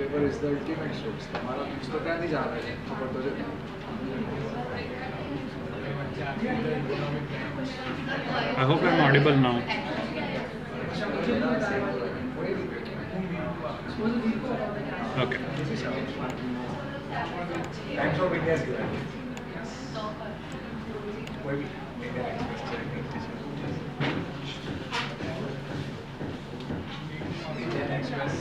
newspaper is the ultimate source. તમારા news તો ક્યાંથી જાણે છે ખબર તો છે. I hope I'm audible now. Okay. Times of India is good. कोई भी Indian Express Indian Express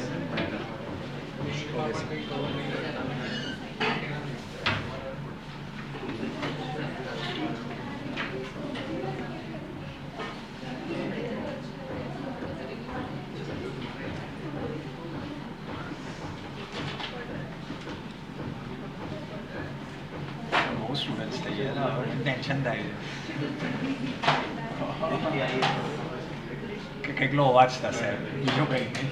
students થઈ ગયા ટેન્શન થાય છે કે કેટલો અવાજ થશે બીજો કંઈ નહીં.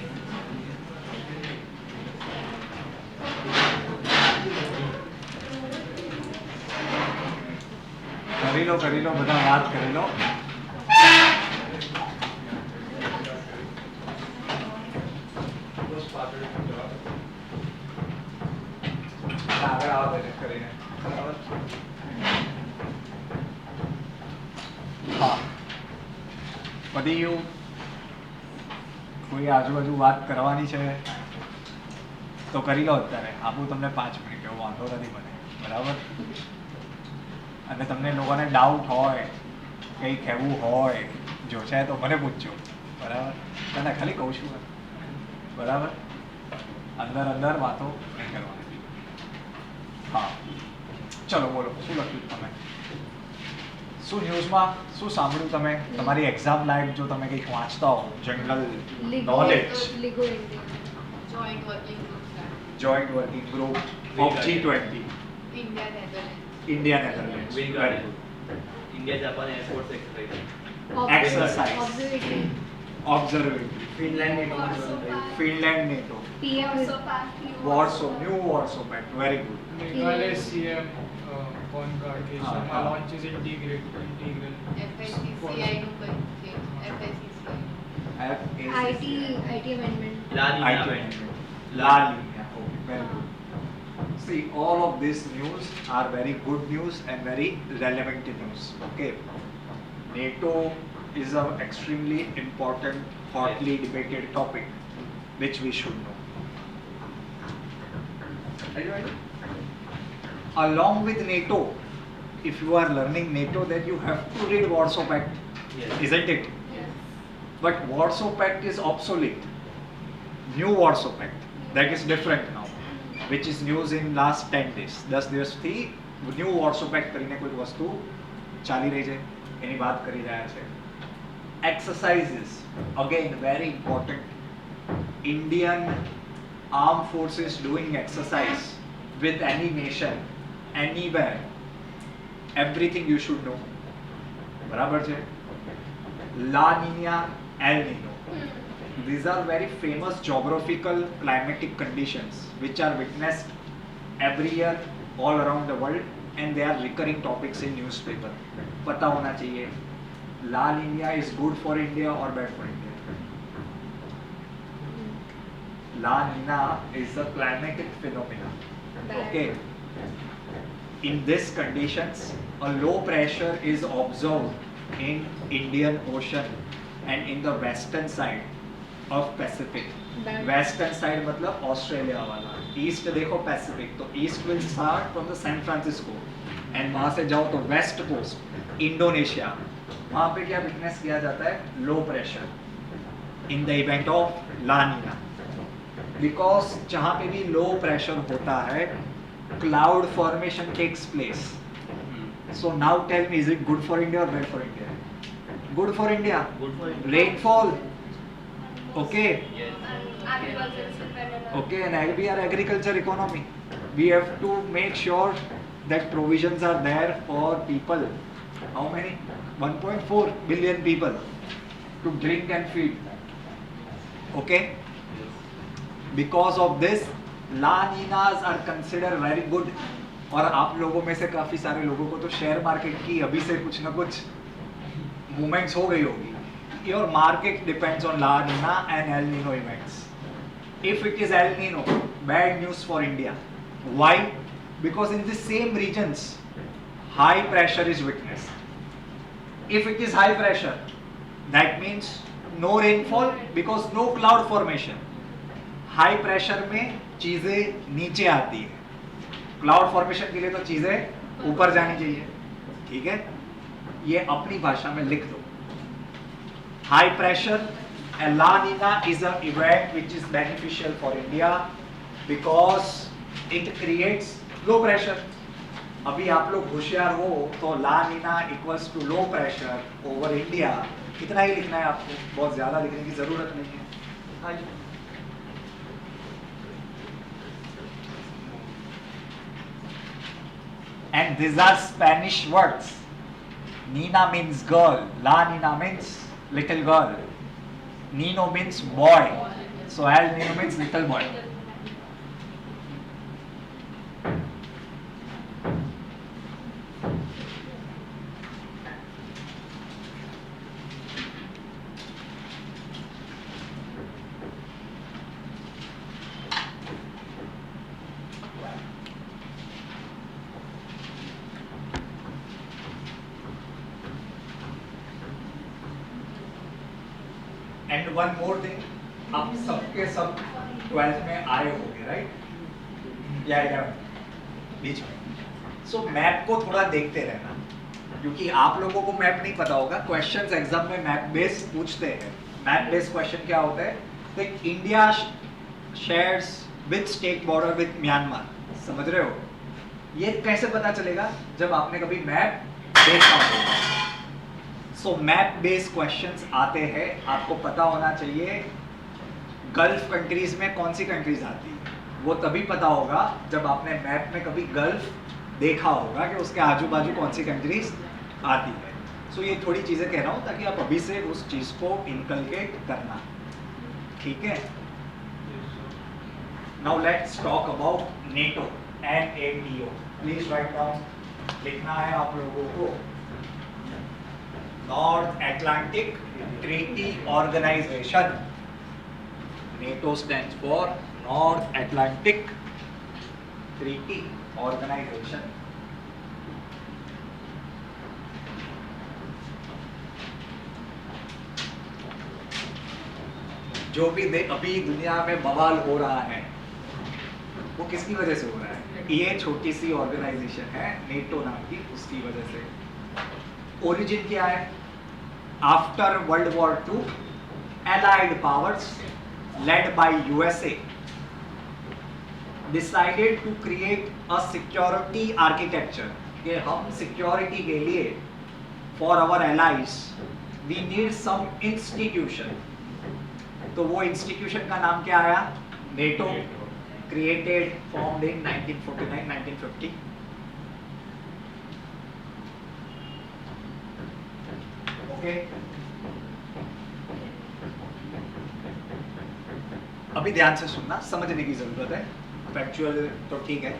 કરી લો બધા વાત કરી લો. આગળ આવો કરીને હા પતી ગયું. કોઈ આજુબાજુ વાત કરવાની છે તો કરી લો અત્યારે. આપું તમને 5 મિનિટ, એવો વાંધો નથી મને, બરાબર? અને તમને લોકોને ડાઉટ હોય, કંઈ કહેવું હોય, જો છે તો મને પૂછજો, બરાબર? તને ખાલી કહું છું, બરાબર? અંદર વાતો નહીં કરવાની. હા ચલો બોલો, શું લખ્યું તમે? શું ન્યૂઝમાં શું સાંભળ્યું તમે? તમારી એક્ઝામ લાયક જો તમે કંઈક વાંચતા હો, general knowledge. Joint working group of G20. India Netherlands. Very good. India Japan airports Exercise. Observatory. Finland NATO. PM Warsaw. New Warsaw Pact. Very good. Meghalaya CM Concard કે હા, જેમાં હા. launch is integral. FICCI નું કંઈ છે, FICCI. FACCI. IT amendment. La Nina IT. amendment. La Nina. Okay, very good. See, all of this news are very good news and very relevant news. Okay. NATO is an extremely important, hotly debated topic, which we should know. Are you ready? Along with NATO, if you are learning NATO, then you have to read Warsaw Pact, Yes. isn't it? Yes. But Warsaw Pact is obsolete. New Warsaw Pact, that is different now, which is news in last 10 days. 10 દિવસથી new Warsaw Pact કરીને કોઈ વસ્તુ ચાલી રહી છે, એની વાત કરી રહ્યા છે. Exercises, again very important. Indian armed forces doing exercise with any nation, anywhere, everything you should know. બરાબર છે? La Nina, El Nino. These are very famous geographical climatic conditions which are witnessed every year all around the world, and they are recurring topics in newspaper. पता होना चाहिए. La Nina is good for India or bad for India? La Nina is a climatic phenomenon. Okay. In these conditions, a low pressure is observed in Indian Ocean and in the western side of Pacific. Western side मतलब Australia वाला. East देखो Pacific, तो east will start from the San Francisco and वहाँ से जाओ तो west coast, Indonesia. वहाँ पे क्या विटनेस किया जाता है? Low pressure in the event of La Nina. Because जहाँ पे भी लो प्रेशर होता है, cloud formation takes place. So now tell me, is it good for India or bad for India? Good for India. Good for India. Rainfall. Okay. Yes. Agriculture is dependent on. Okay, and we are agriculture economy. We have to make sure that provisions are there for people. How many? 1.4 billion people to drink and feed. Okay. Because of this, La Ninas are considered very good. और आप लोगों में से काफी सारे लोगों को तो शेयर मार्केट की अभी से कुछ ना कुछ मूवमेंट्स हो गई होगी. Your market depends on La Nina and El Nino events. If it is El Nino, bad news for India. Why? Because in the same regions, high pressure is witnessed. If it is high pressure, that means no rainfall because no cloud formation. High pressure में चीजें नीचे आती है, cloud formation के लिए तो चीजें ऊपर जानी चाहिए, ठीक है? ये अपनी भाषा में लिख दो. High pressure, La Nina is an event which is beneficial for India because it creates low pressure. अभी आप लोग होशियार हो तो La Nina equals to low pressure over India, इतना ही लिखना है आपको, बहुत ज्यादा लिखने की जरूरत नहीं है. And these are Spanish words. Nina means girl, La Nina means little girl, Nino means boy, so El Nino means little boy. And one more thing, आप सबके सब 12th में आए होंगे, राइट? या बीच में. सो मैप को थोड़ा देखते रहना, क्योंकि आप लोगों को मैप नहीं पता होगा. क्वेश्चंस एग्जाम में मैप बेस्ड पूछते हैं. मैप बेस्ड क्वेश्चन क्या होता है? Like India shares with state border with Myanmar, समझ रहे हो? ये कैसे पता चलेगा? जब आपने कभी मैप देखा होगा. सो मैप बेस्ड क्वेश्चंस आते हैं, आपको पता होना चाहिए गल्फ कंट्रीज में कौन सी कंट्रीज आती है. वो तभी पता होगा जब आपने मैप में कभी गल्फ देखा होगा कि उसके आजू बाजू कौन सी कंट्रीज आती है. सो ये थोड़ी चीज़ें कह रहा हूँ ताकि आप अभी से उस चीज़ को इनकलकेट करना, ठीक है? Now let's talk about NATO, NATO. Please write down, लिखना है आप लोगों को. North Atlantic Treaty Organization. NATO stands for North Atlantic Treaty Organization. जो भी अभी दुनिया में बवाल हो रहा है वो किसकी वजह से हो रहा है? ये छोटी सी ऑर्गेनाइजेशन है नेटो नाम की, उसकी वजह से. ओरिजिन क्या है? After world war II, Allied powers led by USA decided to create a security architecture कि हम सिक्योरिटी के लिए for our allies we need some institution. तो वो इंस्टीट्यूशन का नाम क्या आया? NATO. Created, formed in 1949-1950. Okay, अभी ध्यान से सुनना, समझने की जरूरत है. फैक्चुअल तो ठीक है.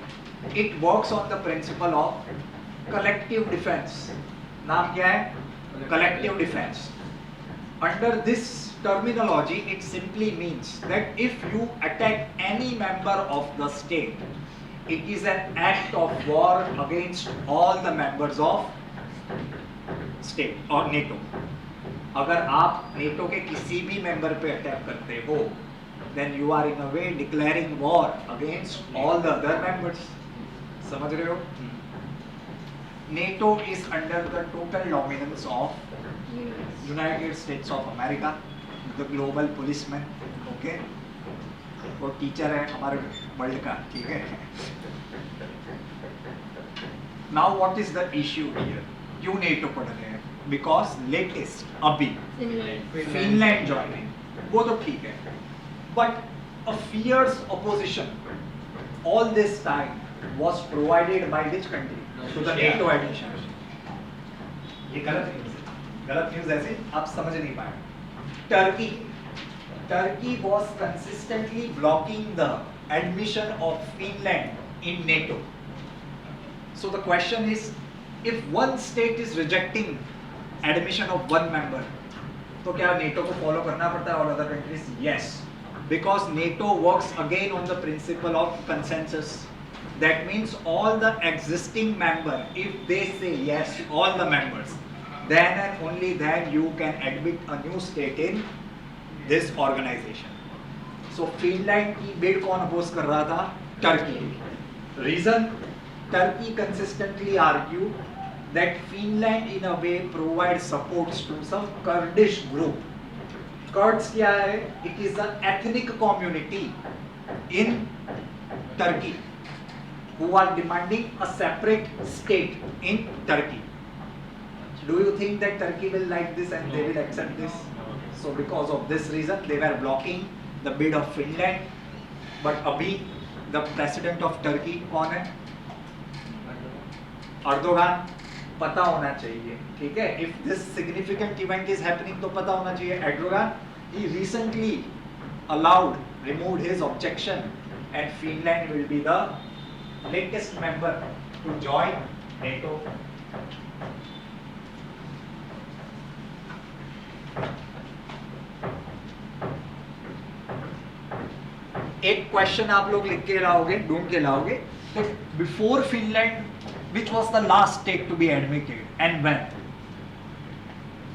It works on the principle of collective defence. नाम क्या है? Collective defence. Under this terminology, it simply means that if you attack any member of the state, it is an act of war against all the members of state or NATO. अगर आप NATO के किसी भी member पे attack करते हो, then you are in a way declaring war against all the other members. समझ रहे हो? NATO is under the total dominance of United States of America, the global policeman. Okay, वो टीचर है हमारे world का, ठीक है? Now what is the issue here? क्यों NATO पढ़ रहे हैं? Because latest अभी फिनलैंड ज्वाइनिंग, वो तो ठीक है, but a fierce opposition all this time was provided by which country to the NATO admission? ये गलत न्यूज़ है. गलत न्यूज़ ऐसे आप समझ नहीं पाए. Turkey was consistently blocking the admission of Finland in NATO. So the question is, if one state is rejecting admission of one member, तो क्या NATO को follow करना पड़ता है all other countries? Yes. Because NATO works again on the principle of consensus. That means all the existing members, if they say yes, all the members, then and only then you can admit a new state in this organization. So Finland की bid कौन oppose कर रहा था? Turkey. Reason? Turkey consistently argued that Finland in a way provides supports to some Kurdish group. Kurds क्या है? It is an ethnic community in Turkey who are demanding a separate state in Turkey. Do you think that Turkey will like this and they will accept this? So because of this reason they were blocking the bid of Finland. But अभी the president of Turkey कौन है? Erdogan. पता होना चाहिए, ठीक है? If this significant event is happening तो पता होना चाहिए. Erdogan, he recently removed his objection, and Finland will be the latest member to join NATO. एक क्वेश्चन आप लोग लिख के लाओगे, ढूंढ के लाओगे. that before Finland, which was the last state to be admitted and when?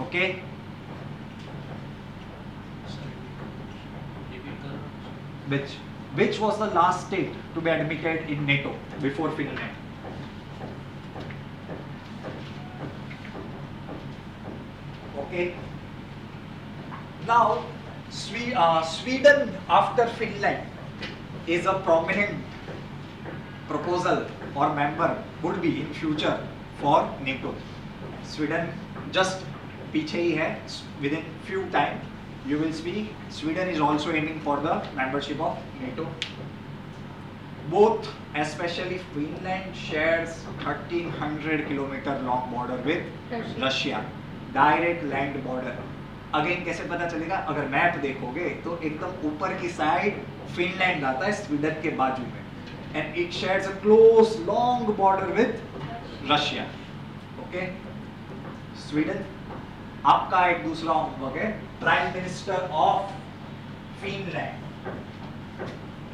Okay. Which was the last state to be admitted in NATO before Finland? Okay. Now Sweden after Finland is a prominent proposal or member would be in future for NATO. Sweden just पीछे ही है. Within few time you will see Sweden is also aiming for the membership of NATO. Both, especially Finland, shares 1300 kilometer long border with Russia. Direct land border. Again कैसे पता चलेगा? अगर map देखोगे तो एकदम ऊपर की साइड फिनलैंड आता है स्वीडन के बाजू में, and it shares a close long border with Russia. Okay? Sweden. आपका एक दूसरा होमवर्क है, prime minister of Finland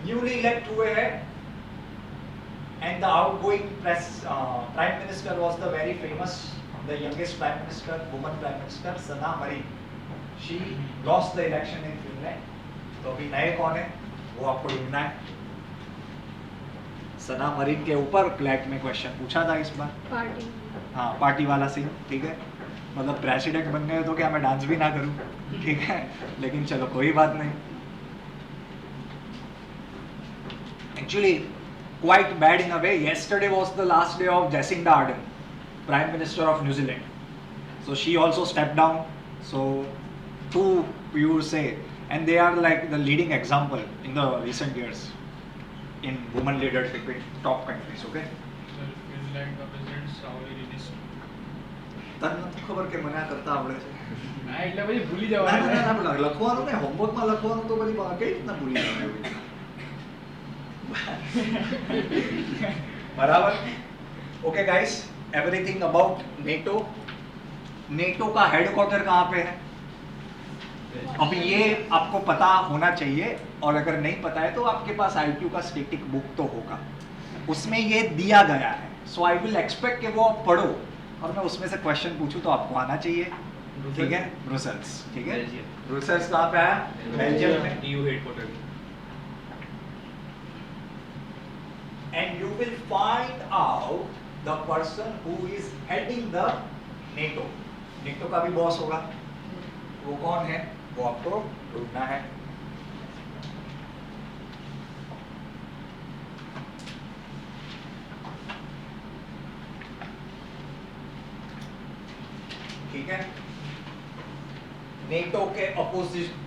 newly elect हुए हैं, and the outgoing prime minister was the very famous, the youngest prime minister, woman prime minister, Sanna Marin. She lost the election in Finland. तो अभी नए कौन है वो आपको ढूंढना है. सना मरीन के ऊपर क्लैट में क्वेश्चन पूछा था इस बार. पार्टी. हाँ, पार्टी वाला सीन. ठीक है, मतलब प्रेसिडेंट बन गए तो क्या मैं डांस भी ना करूं? ठीक है, लेकिन चलो कोई बात नहीं. Actually, quite bad in a way. Yesterday was the last day of Jacinda Ardern, Prime Minister of New Zealand. So she also stepped down. So two, you would say, and they are like the leading example in the recent years in women leadership in top countries. Okay. Finland का president Sauli Niinisto. તને તો ખબર કે મને આ કરતા આવડે છે. ના એટલે પછી ભૂલી ના જવાય. ના ના લખવાનું ને, હોમવર્કમાં લખવાનું તો બધી કઈ રીતના ભૂલી જવાય. बराबर. Okay guys, everything about NATO. NATO का हेडक्वार्टर कहाँ पे है? अब ये आपको पता होना चाहिए, और अगर नहीं पता है तो आपके पास IQ का स्टैटिक बुक तो होगा, उसमें ये दिया गया है. सो आई विल एक्सपेक्ट कि वो आप पढ़ो और मैं उसमें से क्वेश्चन पूछूं तो आपको आना चाहिए. ठीक है, ब्रुसेल्स. ठीक है, ब्रुसेल्स कहाँ पे आया? बेल्जियम में. EU headquarters. And you will find out the person who is heading the NATO. NATO का भी बॉस होगा, वो कौन है वो आपको ढूंढना है. ठीक है. नेटो के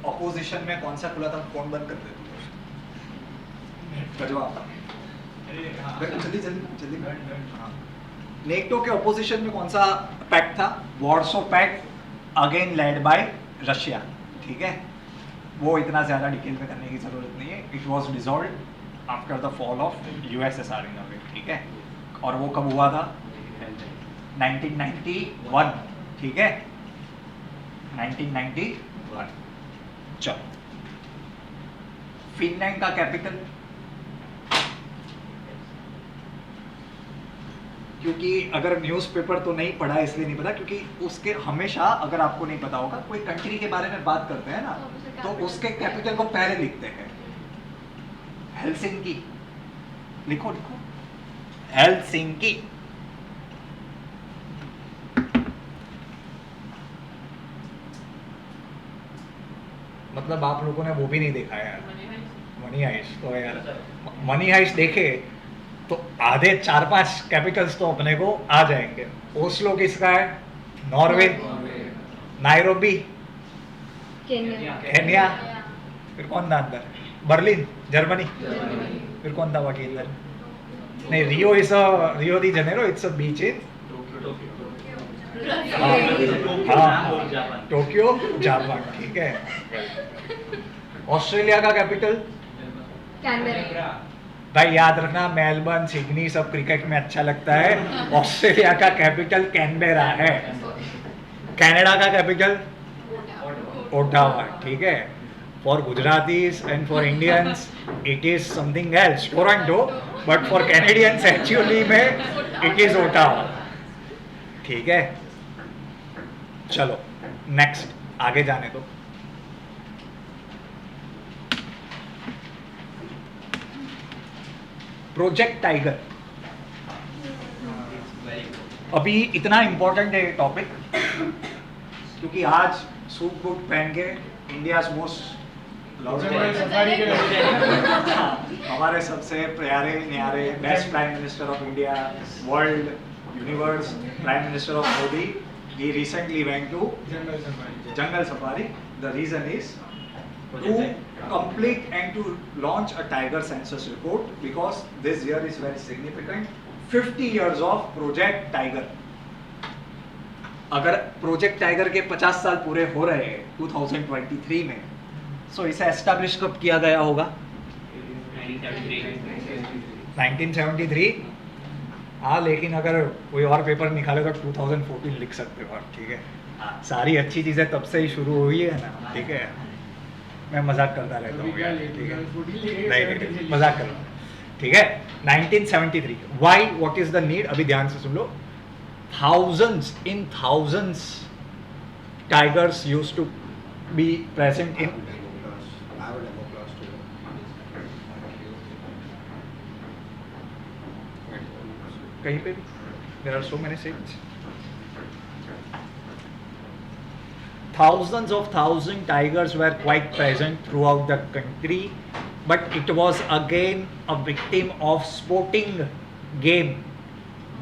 अपोजिशन में कौन सा खुला था? फोन बंद कर दे तू. जवाब जल्दी जल्दी जल्दी. हाँ. नेटो के अपोजिशन में कौन सा पैक्ट था? Warsaw pact, again led by Russia. ठीक है, वो इतना ज्यादा डिटेल में करने की जरूरत नहीं है. It was dissolved after the fall of USSR in a वे. ठीक है, और वो कब हुआ था? 1991. ठीक है, 1991. चलो फिनलैंड का कैपिटल, क्योंकि अगर न्यूज़पेपर तो नहीं पढ़ा इसलिए नहीं पता, क्योंकि उसके हमेशा अगर आपको नहीं पता होगा कोई कंट्री के बारे में बात करते हैं ना तो उसके कैपिटल को पहले लिखते हैं। हेलसिंकी लिखो लिखो, हेलसिंकी। मतलब आप लोगों ने वो भी नहीं देखा यार, मनी हाइस्ट। तो यार मनी हाइस्ट देखे तो आधे 4-5 कैपिटल्स तो अपने को आ जाएंगे। ओस्लो किसका है? नॉर्वे। Nairobi Kenya. फिर कौन था अंदर? Berlin Germany. फिर कौन था बाकी अंदर? नहीं, Rio de Janeiro, it's a beach in Tokyo Japan. ठीक है। ऑस्ट्रेलिया का कैपिटल? कैनबेरा। भाई याद रखना, मेलबर्न सिडनी सब क्रिकेट में अच्छा लगता है। ऑस्ट्रेलिया का कैपिटल कैनबेरा है। कनाडा का कैपिटल? ओटावा। ठीक है। For Gujaratis and for Indians it is something else, Toronto, but for Canadians actually में इट इज ओटावा। ठीक है, चलो नेक्स्ट आगे जाने दो। Project tiger. अभी इतना इंपॉर्टेंट है ये टॉपिक क्योंकि आज सूट बूट पहन के इंडिया मोस्ट सफारी के हमारे सबसे प्यारे न्यारे best prime minister of India, world universe prime minister of Modi, he recently went to jungle safari. The reason is to complete and to launch a tiger census report because this year is very significant. 50 years of Project Tiger. अगर project tiger के 50 साल पूरे हो रहे हैं 2023 में, सो इसे establish कब किया गया होगा? 1973। हाँ, लेकिन अगर कोई और पेपर निकालेगा 2014 लिख सकते हो आप। ठीक है, सारी अच्छी चीज़ें तब से ही शुरू हुई है ना। ठीक है, मैं मजाक करता रहता हूँ यार। ठीक है, नहीं मजाक कर रहा हूँ। ठीक है, 1973। Why, what is the need? अभी ध्यान से सुन लो। thousands tigers used to be present in कहीं पे भी। There are so many states. Thousands tigers were quite present throughout the country, but it was again a victim of sporting game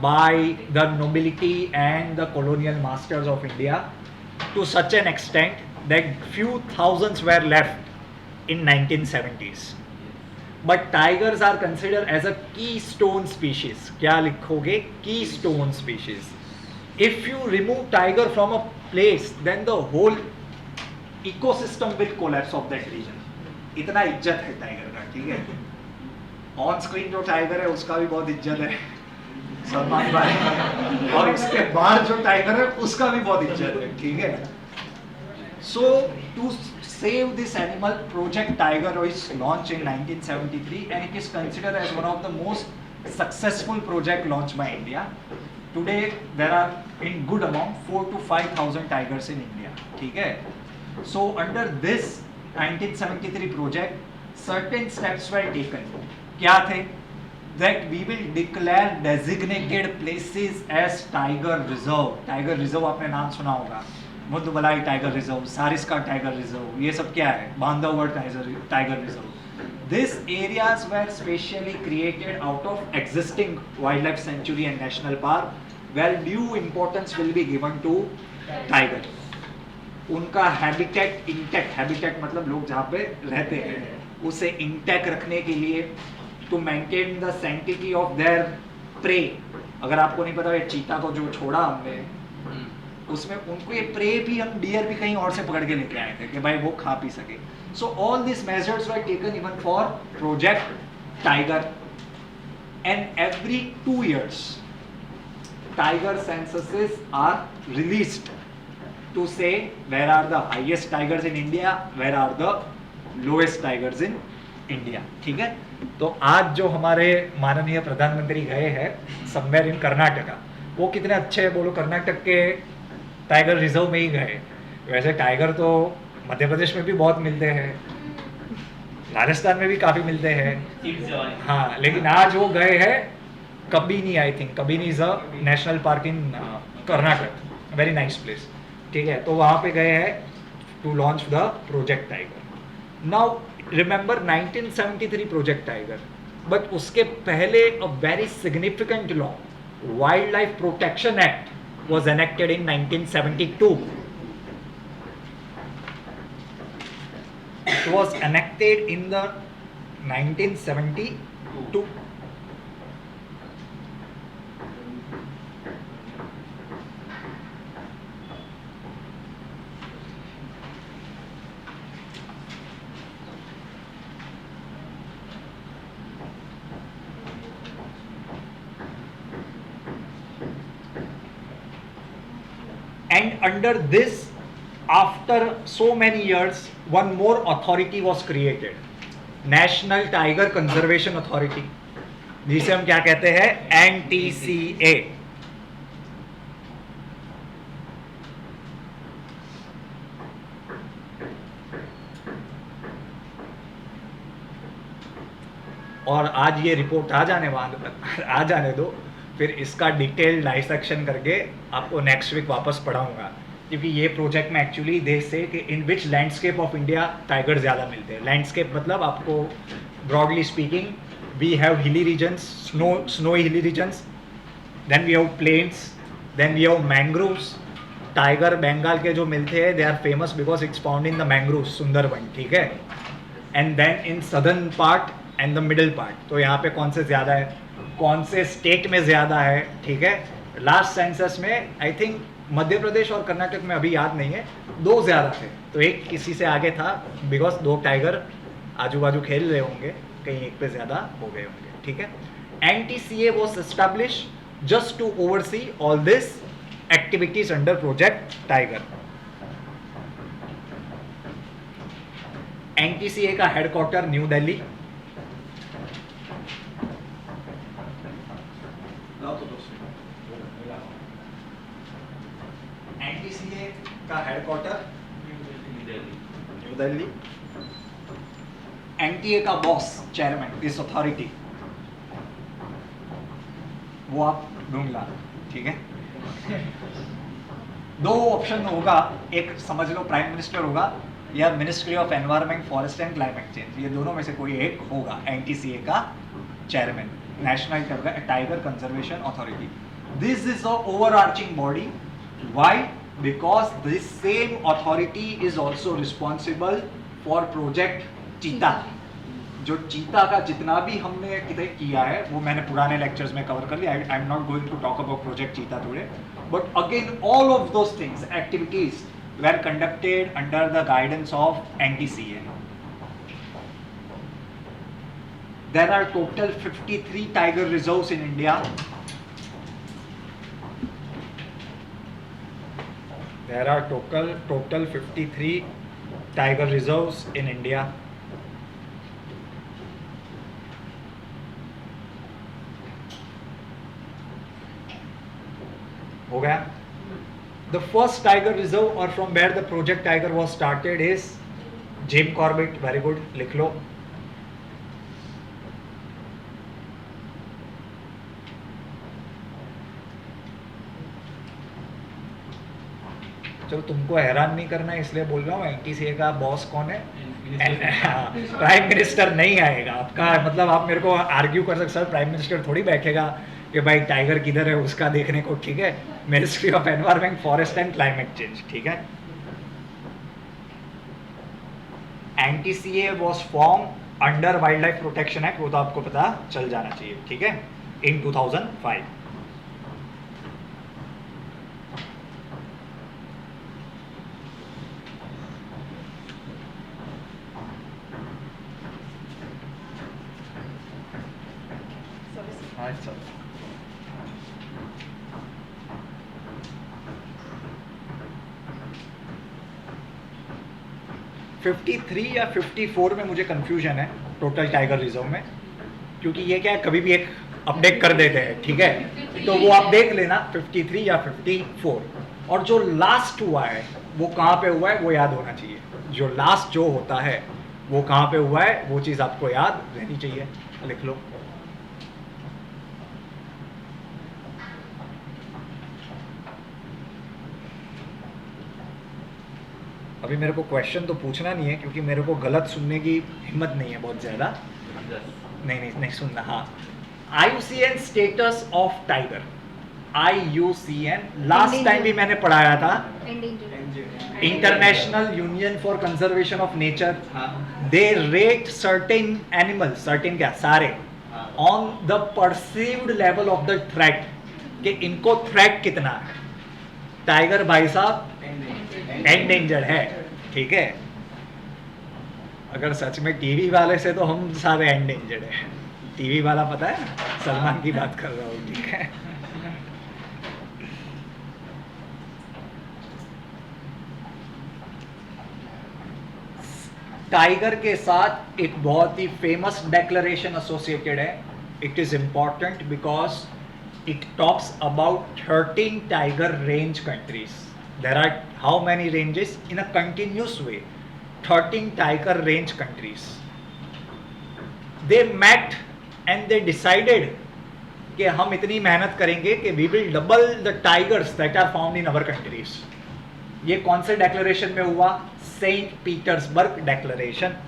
by the nobility and the colonial masters of India to such an extent that few thousands were left in 1970s. But tigers are considered as a keystone species. क्या लिखोगे? Keystone species. If you remove tiger from a place, then the whole ecosystem will collapse of that region. इतना इज्जत है tiger का। ठीक है, on screen जो tiger है उसका भी बहुत इज्जत है, सलमान भाई, और इसके बाहर जो टाइगर है उसका भी बहुत इज्जत है। ठीक है, so to save this animal, Project Tiger was launched in 1973 and it is considered as one of the most successful project launched by India. Today there are in good amount 4,000 to 5,000 tigers in India. ठीक है, so under this 1973 project, certain steps were taken. क्या थे? That we will declare designated places as tiger reserve. Tiger reserve आपने नाम सुना होगा, Mudumalai tiger reserve, Sariska tiger reserve, ये सब क्या है? Bandhavgarh tiger reserve. This areas were specially created out of existing wild life sanctuary and national park where due importance will be given to tiger. उनका habitat intact, habitat मतलब लोग जहाँ पे रहते हैं उसे इंटैक्ट रखने के लिए, to maintain the sanctity of their pray. अगर आपको नहीं पता, ये चीता को जो छोड़ा हमने उसमें उनको ये प्रे भी, हम डियर भी कहीं और से पकड़ के लेके आए थे कि भाई वो खा पी सके। So all this measures were taken even for project tiger and every 2 years tiger censuses are released to say where are the highest tigers in India, where are the lowest tigers in India, ठीक है। तो आज जो हमारे माननीय प्रधानमंत्री गए हैं समवेयर इन कर्नाटका, वो कितने अच्छे हैं बोलो, कर्नाटक के टाइगर रिजर्व में ही गए। वैसे टाइगर तो मध्य प्रदेश में भी बहुत मिलते हैं, राजस्थान में भी काफ़ी मिलते हैं, चिप्स जवानी। हाँ, लेकिन आज वो गए हैं Kabini, I think Kabini is a national park in Karnataka, very nice place, ठीक है। तो वहाँ पे गए हैं to launch the project tiger. Now remember 1973 project tiger, but उसके पहले a very significant law, wild life protection act was enacted in 1972. It was enacted in the 1972. And under this, after so many years, one more authority was created, National Tiger Conservation Authority, जिसे हम क्या कहते हैं, NTCA. और आज ये report आ जाने दो, फिर इसका डिटेल डाइसेक्शन करके आपको नेक्स्ट वीक वापस पढ़ाऊंगा, क्योंकि ये प्रोजेक्ट में एक्चुअली देश से कि in which landscape of India tiger ज़्यादा मिलते हैं। लैंडस्केप मतलब आपको broadly speaking, we have hilly regions, snowy hilly regions, then we have plains, then we have mangroves. Tiger Bengal के जो मिलते हैं, they are famous because it's found in the mangroves, Sundarban, ठीक है। And then in southern part and the middle part, तो यहाँ पे कौन से ज़्यादा है, कौन से स्टेट में ज़्यादा है, ठीक है। लास्ट सेंसस में आई थिंक मध्य प्रदेश और कर्नाटक में, अभी याद नहीं है, 2 ज़्यादा थे, तो एक किसी से आगे था, बिकॉज 2 टाइगर आजू बाजू खेल रहे होंगे, कहीं एक पे ज़्यादा हो गए होंगे, ठीक है। NTCA was established just to oversee all this activities under Project Tiger. NTCA का हेडक्वार्टर न्यू दिल्ली, NTCA का हेडक्वार्टर न्यू दिल्ली। NTA का बॉस, चेयरमैन, दिस अथॉरिटी, वो आप ढूंढ ला, ठीक है। 2 ऑप्शन होगा, एक समझ लो प्राइम मिनिस्टर होगा या ministry of environment, forest and climate change, ये दोनों में से कोई एक होगा NTCA का chairman, national tiger conservation authority. This is a overarching body. Why? Because this same authority is also responsible for project चीता. जो चीता का जितना भी हमने किया है वो मैंने पुराने लेक्चर्स में कवर कर लिया. I am not going to talk about project cheetah today, but again all of those things, activities were conducted under the guidance of NTCA. There are total 53 tiger reserves in India. There are total 53 tiger reserves in India. हो गया. The first tiger reserve or from where the project tiger was started is Jim Corbett. Very good, लिख लो. चलो तुमको हैरान नहीं करना है इसलिए बोल रहा हूँ. NTCA का बॉस कौन है? प्राइम मिनिस्टर नहीं आएगा आपका. मतलब आप मेरे को आर्ग्यू कर सकते, सर प्राइम मिनिस्टर थोड़ी बैठेगा कि भाई टाइगर किधर है उसका देखने को. ठीक है, ministry of environment, forest and climate change. ठीक है. NTCA was form under wild life protection act, वो तो आपको पता चल जाना चाहिए. ठीक है, इन 2005. अच्छा, 53 या 54 में मुझे कंफ्यूजन है. टोटल टाइगर रिजर्व में, क्योंकि ये क्या है कभी भी एक अपडेट कर देते हैं, ठीक है। तो वो आप देख लेना 53 या 54, और जो लास्ट हुआ है वो कहाँ पे हुआ है वो याद होना चाहिए। जो लास्ट जो होता है वो कहाँ पे हुआ है वो चीज़ आपको याद रहनी चाहिए, लिख लो। अभी मेरे को क्वेश्चन तो पूछना नहीं है क्योंकि मेरे को गलत सुनने की हिम्मत नहीं है बहुत ज़्यादा। नहीं सुनना। हाँ, IUCN status of tiger, IUCN last time भी मैंने पढ़ाया था, international union for conservation of nature. They rate certain animals, certain क्या सारे, on the perceived level of the threat, कि इनको थ्रेट कितना है। टाइगर भाई साहब एंडेंजर्ड है, ठीक है। अगर सच में टीवी वाले से तो हम सारे एंडेंजर्ड है। टीवी वाला पता है, सलमान की बात कर रहा हूँ, ठीक है। टाइगर के साथ एक बहुत ही फेमस डेक्लरेशन एसोसिएटेड है। It is important because it talks about 13 tiger range countries. There are how many ranges? In a continuous way, 13 tiger range countries. They met and they decided कि हम इतनी मेहनत करेंगे कि we will double the tigers that are found in our countries. ये कौन से declaration में हुआ? Saint Petersburg declaration.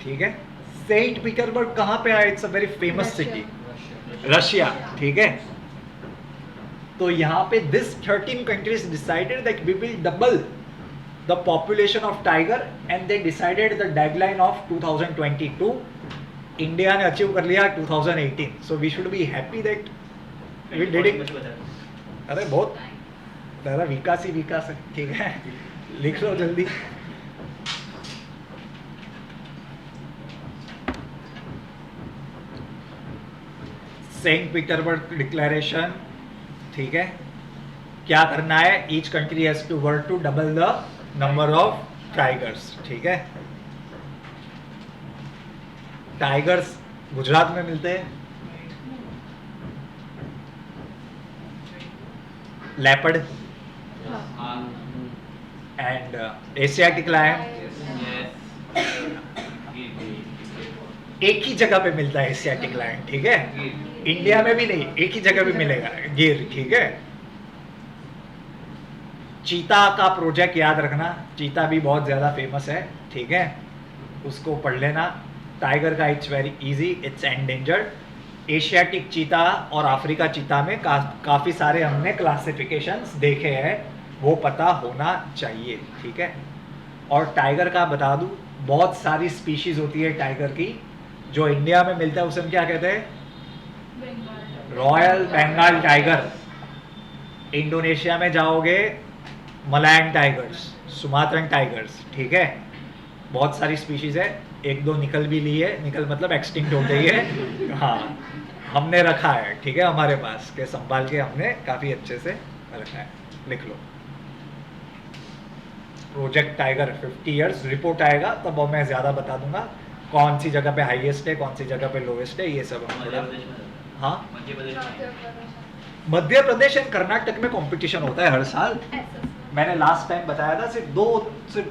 ठीक है। सेंट पीटर्सबर्ग कहाँ पे आया? It's a very famous city, Russia, ठीक है। तो यहाँ पे this 13 countries decided that we will double the population of tiger and they decided the deadline of 2022। India ने अचीव कर लिया 2018, so we should be happy that we did it. अरे बहुत ज़्यादा विकास ही विकास है, ठीक है। लिख लो जल्दी। सेंट पीटर्सबर्ग डिक्लेरेशन, ठीक है। क्या करना है? Each country has to work to double the number of tigers, ठीक है। टाइगर्स गुजरात में मिलते हैं, लेपर्ड एंड एशियाटिक लायन एक ही जगह पे मिलता है, एशियाटिक लायन, ठीक है। इंडिया में भी नहीं, एक ही जगह पे मिलेगा, गिर, ठीक है। चीता का प्रोजेक्ट याद रखना, चीता भी बहुत ज़्यादा फेमस है, ठीक है, उसको पढ़ लेना। टाइगर का it's very easy, it's endangered. Asiatic cheetah और अफ्रीका चीता में काफ़ी सारे हमने क्लासिफिकेशंस देखे हैं, वो पता होना चाहिए, ठीक है। और टाइगर का बता दूँ, बहुत सारी स्पीशीज़ होती है टाइगर की। जो इंडिया में मिलता है उसे हम क्या कहते हैं? Royal Bengal tiger. इंडोनेशिया में जाओगे मलायन टाइगर्स, सुमात्रन टाइगर्स, ठीक है। बहुत सारी स्पीशीज है, एक दो निकल भी ली है, निकल मतलब एक्सटिंक्ट हो गई है, हाँ, हमने रखा है, ठीक है, हमारे पास के संभाल के हमने काफ़ी अच्छे से रखा है। लिख लो प्रोजेक्ट टाइगर 50 इयर्स। रिपोर्ट आएगा तब मैं ज़्यादा बता दूंगा कौन सी जगह पे हाईएस्ट है, कौन सी जगह पे लोवेस्ट है, ये सब हम थोड़ा। हाँ, मध्य प्रदेश एंड कर्नाटक में कंपटीशन होता है हर साल। मैंने लास्ट टाइम बताया था सिर्फ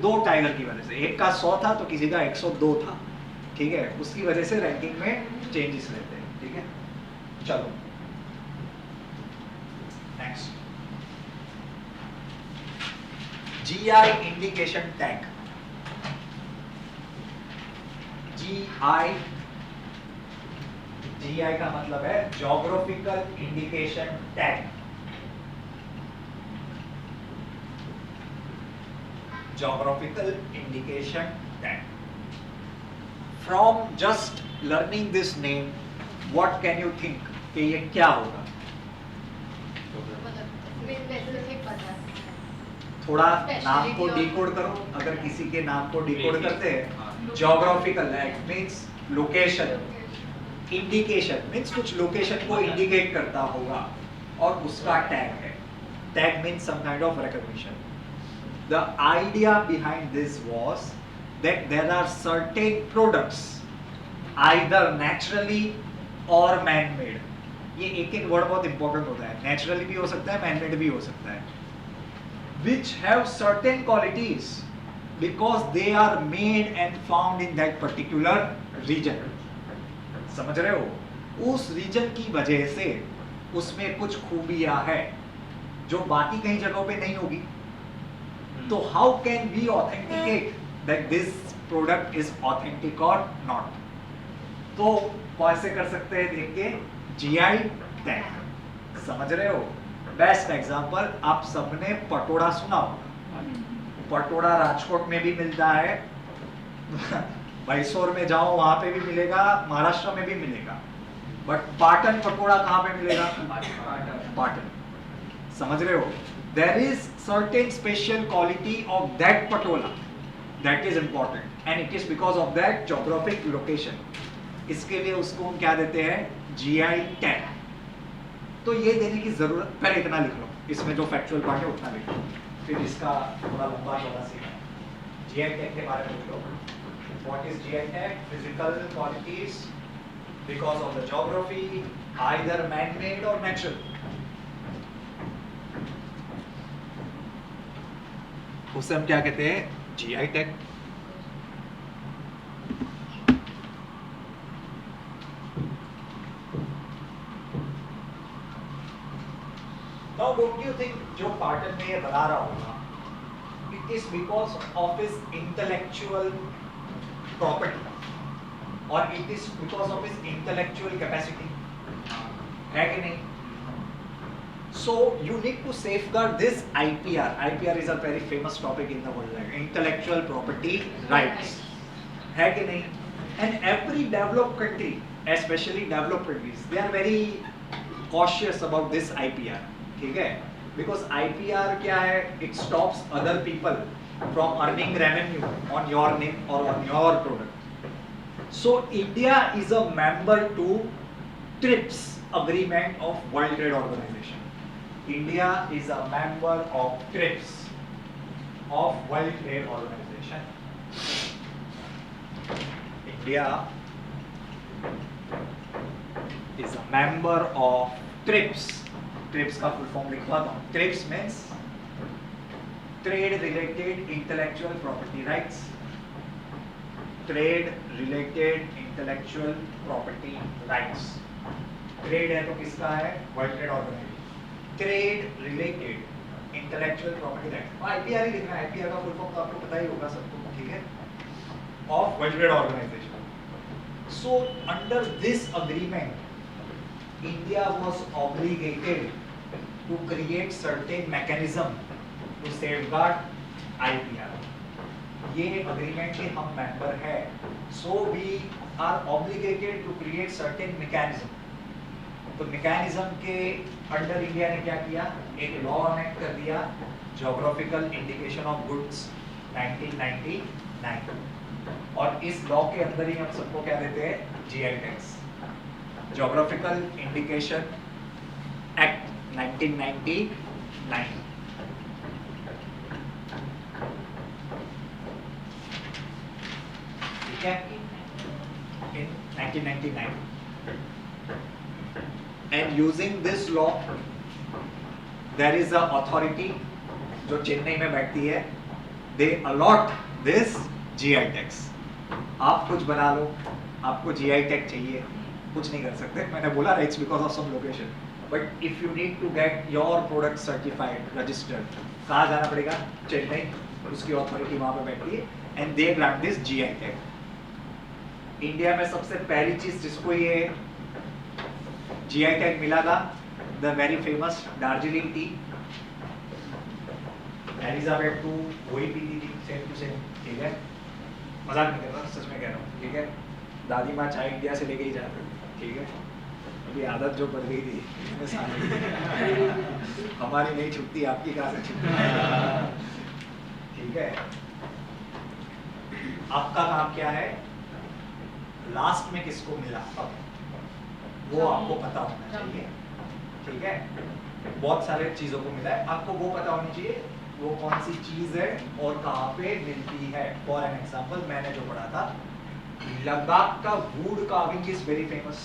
दो टाइगर की वजह से, एक का 100 था तो किसी का 102 था, ठीक है। उसकी वजह से रैंकिंग में चेंजेस रहते हैं, ठीक है। चलो next, GI indication tag. GI का मतलब है geographical indication tag. Geographical indication tag. From just learning this name, what can you think कि ये क्या होगा? थोड़ा नाम को डिकोड करो। अगर किसी के नाम को डिकोड करते हैं, geographical means location, indication means कुछ लोकेशन को इंडिकेट करता होगा और उसका टैग है। Tag means some kind of recognition. The idea behind this was that there are certain products either naturally or man-made. ये एक एक वर्ड बहुत इंपॉर्टेंट होता है. Naturally भी हो सकता है, man-made भी हो सकता है. Which have certain qualities because they are made and found in that particular region. समझ रहे हो? उस रीजन की वजह से उसमें कुछ खूबियां है जो बाकी कहीं जगहों पे नहीं होगी. तो how can we authenticate that this product is authentic और नॉट? तो कैसे कर सकते हैं देख के? GI tag. समझ रहे हो? बेस्ट एग्जांपल, आप सबने पटोड़ा सुना होगा. पटोड़ा राजकोट में भी मिलता है, मैसूर में जाओ वहां पे भी मिलेगा, महाराष्ट्र में भी मिलेगा. बट पाटन पटोड़ा कहाँ पे मिलेगा? पाटन. समझ रहे हो? There is certain special quality of that patola that is important, and it is because of that geographic location. इसके लिए उसको हम क्या देते हैं? GI tag. तो ये देने की जरूरत, पहले इतना लिख लो, इसमें जो फैक्चुअल पार्ट है उतना लिख लो, फिर इसका थोड़ा लंबा चौड़ा सीखना. GI टैग के बारे में लिख लो. What is GI tag? Physical qualities because of the geography, either man-made or natural. उसे हम क्या कहते हैं? GI tag. Now don't you think जो पाटन में ये बना रहा होगा, it is because of his intellectual property or it is because of his intellectual capacity? है कि नहीं? So you need to safeguard this IPR. IPR is a very famous topic in the world, like intellectual property rights. है कि नहीं? And every developed country, especially developed countries, they are very cautious about this IPR. ठीक है? Because IPR क्या है? It stops other people from earning revenue on your name or on your product. So India is a member to TRIPS agreement of World Trade Organization. India is a member of TRIPS of World Trade Organization. India is a member of TRIPS. TRIPS का full form लिखवा दो. TRIPS means Trade Related Intellectual Property Rights. Trade Related Intellectual Property Rights. Trade है तो किसका है? World Trade Organization. Trade Related Intellectual Property Rights. IPR ही लिखना है. IPR का full form तो आपको पता ही होगा सबको, ठीक है? Of World Trade Organization. So under this agreement, India was obligated to create certain mechanism to safeguard IPR. ये agreement के हम member है, so we are obligated to create certain mechanism. तो mechanism के under India ने क्या किया? एक law enact कर दिया, Geographical Indication of Goods 1999. और इस law के अंदर ही हम सबको क्या देते हैं? GI tags. Geographical Indication Act 1999. ठीक है? In 1999. And using this law, there is a authority जो चेन्नई में बैठती है. They allot this GI tags. आप कुछ बना लो, आपको GI tag चाहिए, कुछ नहीं कर सकते. मैंने बोला it's because of some location. But if you need to get your product certified, registered, कहाँ जाना पड़ेगा? चेन्नई. उसकी अथॉरिटी वहाँ पे बैठती है. And they grant this GI tag. India में सबसे पहली चीज जिसको ये GI tag मिला था, the very famous Darjeeling T. Elizabeth two वही पीती थी, सेम टू सेम. ठीक है? मजाक नहीं कर रहा, सच में कह रहा हूँ. ठीक है? दादी माँ चाय इंडिया से लेके ही जाते थे. ठीक है? अभी आदत जो बदल गई थी हमारी नहीं छुट्टी, आपकी कहाँ से छुट्टी? ठीक है? आपका काम क्या है? लास्ट में किसको मिला वो आपको पता होना चाहिए. ठीक है? बहुत सारे चीजों को मिला है, आपको वो पता होनी चाहिए वो कौन सी चीज है और कहाँ पे मिलती है। फॉर एन एग्जाम्पल मैंने जो पढ़ा था, लद्दाख का wood carving is very famous.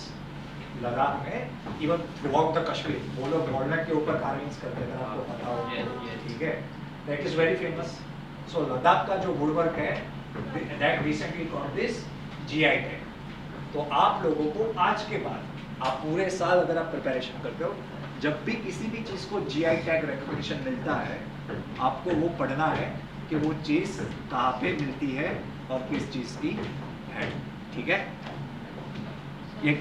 Ladakh में even throughout the Kashmir वो लोग वॉलनट के ऊपर कार्विंग्स करते हैं, अगर आपको पता हो। Yes, yes. ठीक है, दैट इज वेरी फेमस। सो लद्दाख का जो वुड वर्क है that recently got this GI tag. तो आप लोगों को आज के बाद आप पूरे साल अगर आप प्रिपरेशन करते हो, जब भी किसी भी चीज को जीआई टैग रिकॉग्निशन मिलता है, आपको वो पढ़ना है कि वो चीज कहाँ पे मिलती है और किस चीज की है। ठीक है, ये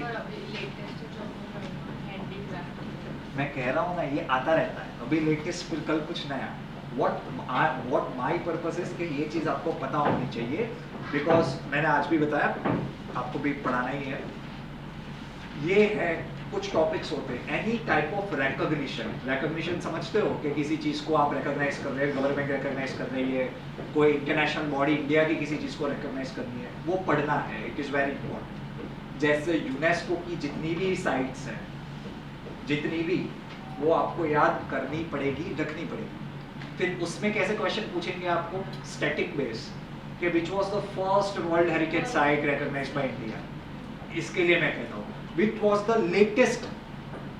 मैं कह रहा हूँ ना, ये आता रहता है, अभी लेटेस्ट फिर कल कुछ नया। व्हाट माय पर्पस इज कि ये चीज आपको पता होनी चाहिए, बिकॉज मैंने आज भी बताया, आपको भी पढ़ाना ही है। ये है कुछ टॉपिक्स होते हैं, एनी टाइप ऑफ रिकॉग्निशन समझते हो कि किसी चीज को आप रिकॉग्नाइज कर रहे हैं, गवर्नमेंट रिकॉग्नाइज कर रही है, कोई इंटरनेशनल बॉडी इंडिया की किसी चीज को रिकॉग्नाइज करनी है, वो पढ़ना है, इट इज वेरी इंपॉर्टेंट। जैसे यूनेस्को की जितनी भी साइट्स हैं, जितनी भी, वो आपको याद करनी पड़ेगी, रखनी पड़ेगी। फिर उसमें कैसे क्वेश्चन पूछेंगे आपको, स्टैटिक बेस कि which was the first world heritage site recognised by India. इसके लिए मैं कहता हूँ which was the latest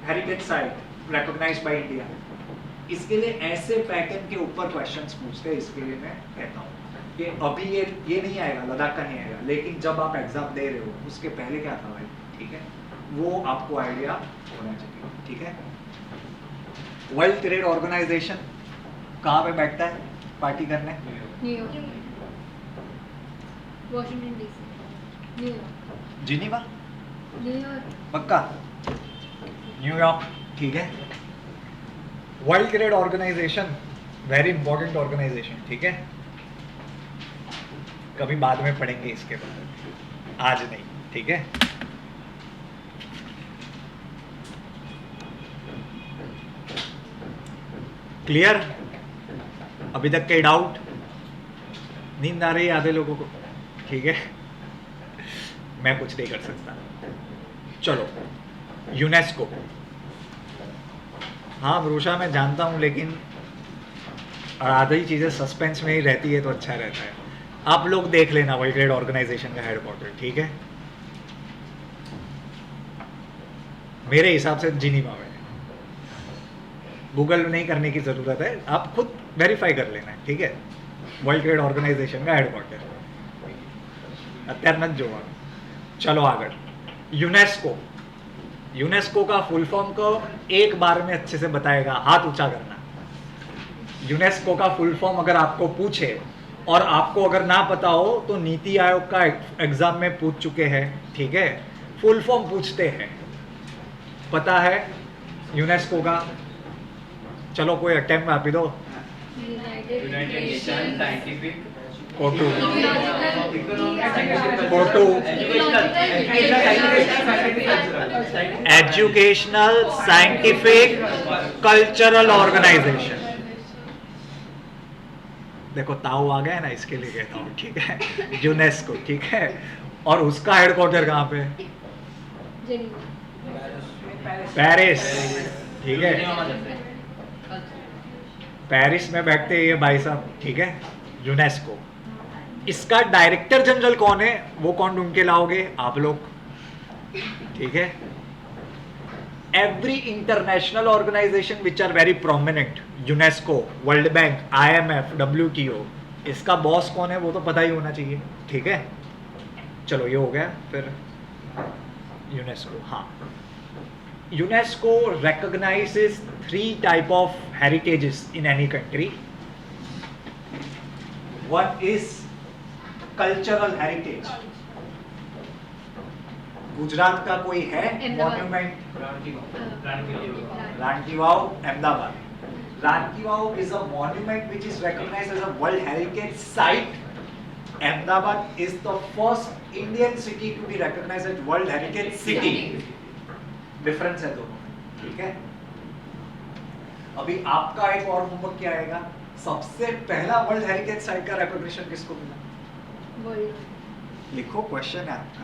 heritage site recognised by India. इसके लिए ऐसे पैटर्न के ऊपर क्वेश्चंस पूछते हैं। इसके लिए मैं कहता हूँ कि अभी ये नहीं आएगा, लद्दाख का नहीं आएगा, लेकिन जब आप एग्जाम दे रहे हो उसके पहले क्या था भाई, ठीक है, वो आपको आइडिया होना चाहिए। ठीक है, वर्ल्ड ट्रेड ऑर्गेनाइजेशन कहाँ पे बैठता है पार्टी करने? New York, Washington DC, New York, Geneva, New York, पक्का न्यूयॉर्क। ठीक है, World Trade Organization very important organisation. ठीक है, कभी बाद में पढ़ेंगे इसके बारे में, आज नहीं। ठीक है, क्लियर? अभी तक के डाउट? नींद आ रही है आधे लोगों को? ठीक है, मैं कुछ नहीं कर सकता। चलो, यूनेस्को। हाँ वरुषा मैं जानता हूँ, लेकिन आधी चीज़ें सस्पेंस में ही रहती है तो अच्छा रहता है। आप लोग देख लेना वर्ल्ड ट्रेड ऑर्गेनाइजेशन का हेडक्वार्टर। ठीक है, मेरे हिसाब से जिनीवा में। गूगल नहीं करने की ज़रूरत है, आप खुद वेरीफाई कर लेना। ठीक है, वर्ल्ड ट्रेड ऑर्गेनाइजेशन का हेडक्वार्टर अत्यार मत जो। चलो आगे, यूनेस्को। यूनेस्को का फुल फॉर्म को एक बार में अच्छे से बताएगा, हाथ ऊंचा करना। यूनेस्को का फुल फॉर्म अगर आपको पूछे और आपको अगर ना पता हो तो नीति आयोग का एग्जाम में पूछ चुके हैं। ठीक है, फुल फॉर्म पूछते हैं, पता है यूनेस्को का? चलो कोई अटेम्प्ट आप ही दो। यूनाइटेड नेशन साइंटिफिक कोटू एजुकेशनल साइंटिफिक कल्चरल ऑर्गेनाइजेशन। देखो ताऊ आ गया ना, इसके लिए कहता हूँ। ठीक है, यूनेस्को। ठीक है, और उसका हेडक्वार्टर कहाँ पे? पेरिस। ठीक है, पेरिस में बैठते हैं ये भाई साहब। ठीक है, यूनेस्को। इसका डायरेक्टर जनरल कौन है, वो कौन ढूंढ के लाओगे? आप लोग। ठीक है, every international organisation which are very prominent, UNESCO, World Bank, IMF, WTO, इसका बॉस कौन है वो तो पता ही होना चाहिए। ठीक है, चलो ये हो गया। फिर यूनेस्को, हाँ, UNESCO recognizes 3 type of heritages in any country. One is cultural heritage. Gujarat का कोई है मॉन्यूमेंट? रान की वाव, अहमदाबाद। रान की वाव is a monument which is recognized as a World Heritage Site. Ahmedabad is the first Indian city to be recognized as World Heritage City. Difference है दोनों में। ठीक है, अभी आपका एक और होमवर्क क्या आएगा, सबसे पहला वर्ल्ड हेरिटेज साइट का रिकॉग्निशन किसको मिला? लिखो, क्वेश्चन है आपका।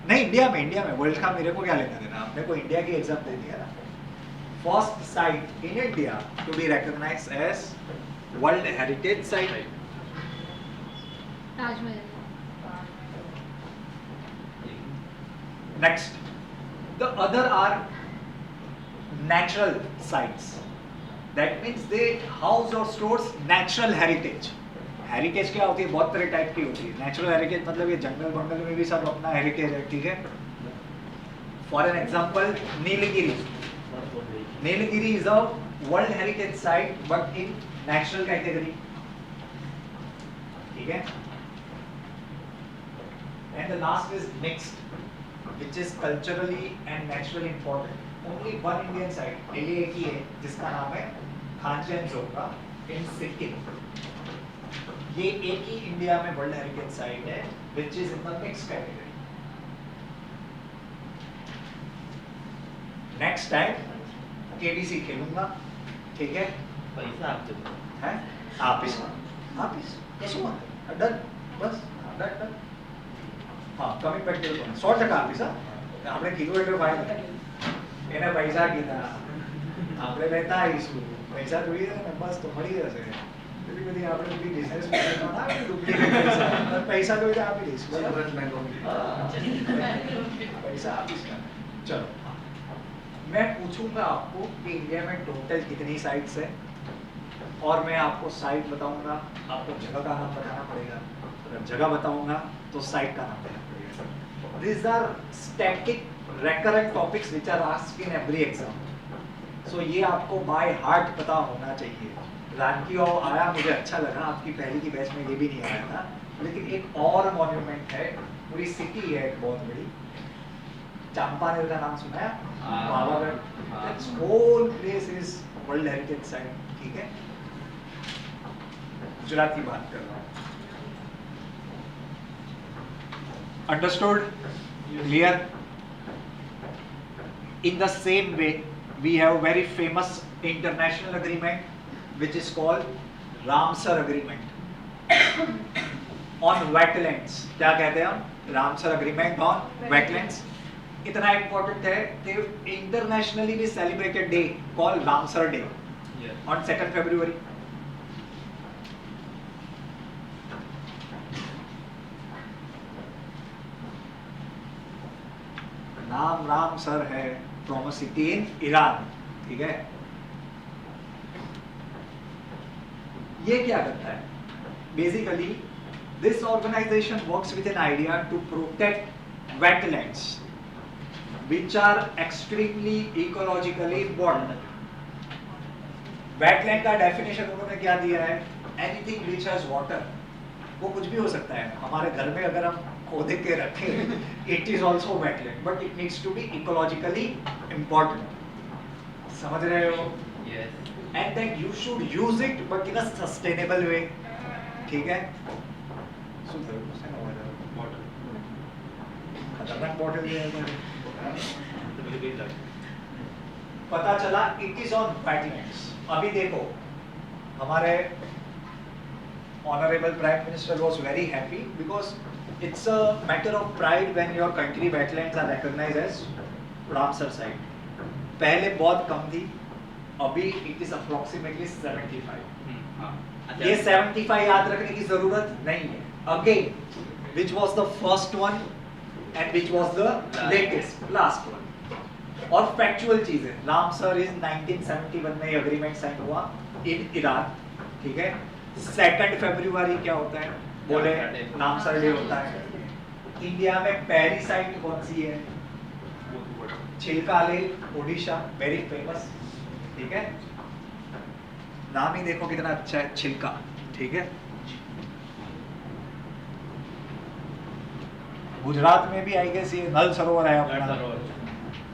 नहीं, इंडिया में। वर्ल्ड का मेरे को क्या लेना देना, आपने को इंडिया की एग्जाम दे दिया ना। first site in India to be recognized as World Heritage Site? Taj Mahal. Next, the other are natural sites. That means they house or stores natural heritage. Heritage क्या होती है? बहुत तरह टाइप की होती है. नेचुरल हेरिटेज मतलब ये जंगल बंगल में भी सब अपना हेरिटेज है, ठीक है. For an example Nilgiri. Nilgiri is a world heritage site but in natural category, ठीक है. And the last is mixed, which is culturally and naturally important. Only one Indian site, ये एक ही है, जिसका नाम है खांचनजोंगा in सिक्किम. ये एक ही इंडिया में वर्ल्ड हेरिटेज साइट है, which is in the mixed category. Next time KBC खेलूंगा, ठीक है? पैसा आप दो. हैं? आप इस कैसे हुआ? डन, बस डन. हाँ, કમિટમેન્ટ કેવું કોને 100% આપીશ. હા, આપણે કીધું એટલે ફાઇનલ. એને પૈસા કીધા, આપણે લેતા આવીશું. પૈસા જોઈએ ને બસ તો મળી જશે. એટલી બધી આપણે બધી બિઝનેસ મોડેલમાં ના આવે ડુપ્લિકેટ પૈસા. પૈસા જોઈએ તો આપી દઈશ. પૈસા આપીશ ને. ચલો, मैं पूछूंगा आपको कि इंडिया में टोटल कितनी साइट्स है और मैं आपको साइट बताऊंगा, आपको जगह का नाम बताना पड़ेगा. अगर जगह बताऊंगा तो साइट का नाम बताना पड़ेगा. These are static recurrent topics which are asked in every exam. So ये आपको by heart पता होना चाहिए. रानकी और आया, मुझे अच्छा लगा. आपकी पहली की बैच में ये भी नहीं आया था. लेकिन एक और मॉन्यूमेंट है, पूरी सिटी है एक बहुत बड़ी, चंपानेर का नाम सुना है? Pavagadh. That whole place is World Heritage Site, ठीक है. गुजरात की बात कर रहा हूँ. Understood? Clear? In the same way, we have very famous international agreement which is called Ramsar Agreement on wetlands. क्या कहते हैं हम? Ramsar Agreement on wetlands. इतना इम्पोर्टेंट है कि इंटरनेशनली भी celebrated day called Ramsar day on 2nd February. नाम Ramsar है from a city in Iran, ठीक है. ये क्या करता है? Basically this organisation works with an idea to protect wetlands which are extremely ecologically important. Wetland का डेफिनेशन उन्होंने क्या दिया है? Anything which has water. वो कुछ भी हो सकता है. हमारे घर में अगर हम खोद के रखें, it is also wetland, but it needs to be ecologically important. समझ रहे हो? Yes. And that you should use it, but in a sustainable way. ठीक है? શું થયું? શેનો અવાજ આવ્યો? खतरनाक बॉटल दिया है. पता चला इट इज ऑन वेटलैंड्स. अभी देखो, हमारे honourable prime minister was very happy because it's a matter of pride when your country wetlands are recognised as Ramsar site. पहले बहुत कम थी, अभी इट इज अप्रोक्सीमेटली 75. ये 75 याद रखने की जरूरत नहीं है. Again, which was the first one and which was the last one. और फैक्चुअल चीज है, रामसर इज 1971 में एग्रीमेंट साइन हुआ इन ईरान, ठीक है. 2nd February क्या होता है? बोले रामसर डे होता है. इंडिया में पहली साइट कौन सी है? चिल्काले, ओडिशा, वेरी फेमस, ठीक है. नाम ही देखो कितना अच्छा है, चिल्का, ठीक है. गुजरात में भी आई गेस ये नल सरोवर है अपना,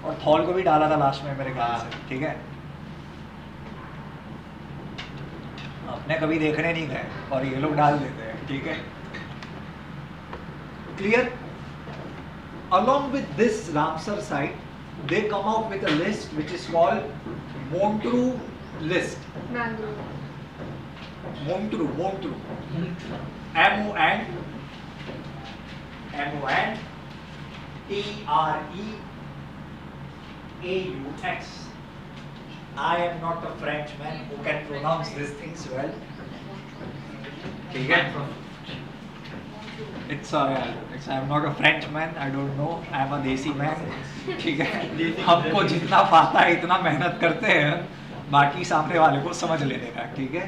और थॉल को भी डाला था लास्ट में मेरे ख्याल से, ठीक है. अपने कभी देखने नहीं गए और ये लोग डाल देते हैं, ठीक है. Clear? Along with this Ramsar site, they come out with a list which is called Montreux list. Mangrove. Montreux, MONTREAUX. I am not a Frenchman who can pronounce these things well. ठीक है? I'm not a Frenchman. I don't know. I'm a देसी man. ठीक है? हमको जितना पाता है इतना मेहनत करते हैं, बाकी सामने वाले को समझ लेने का. ठीक है?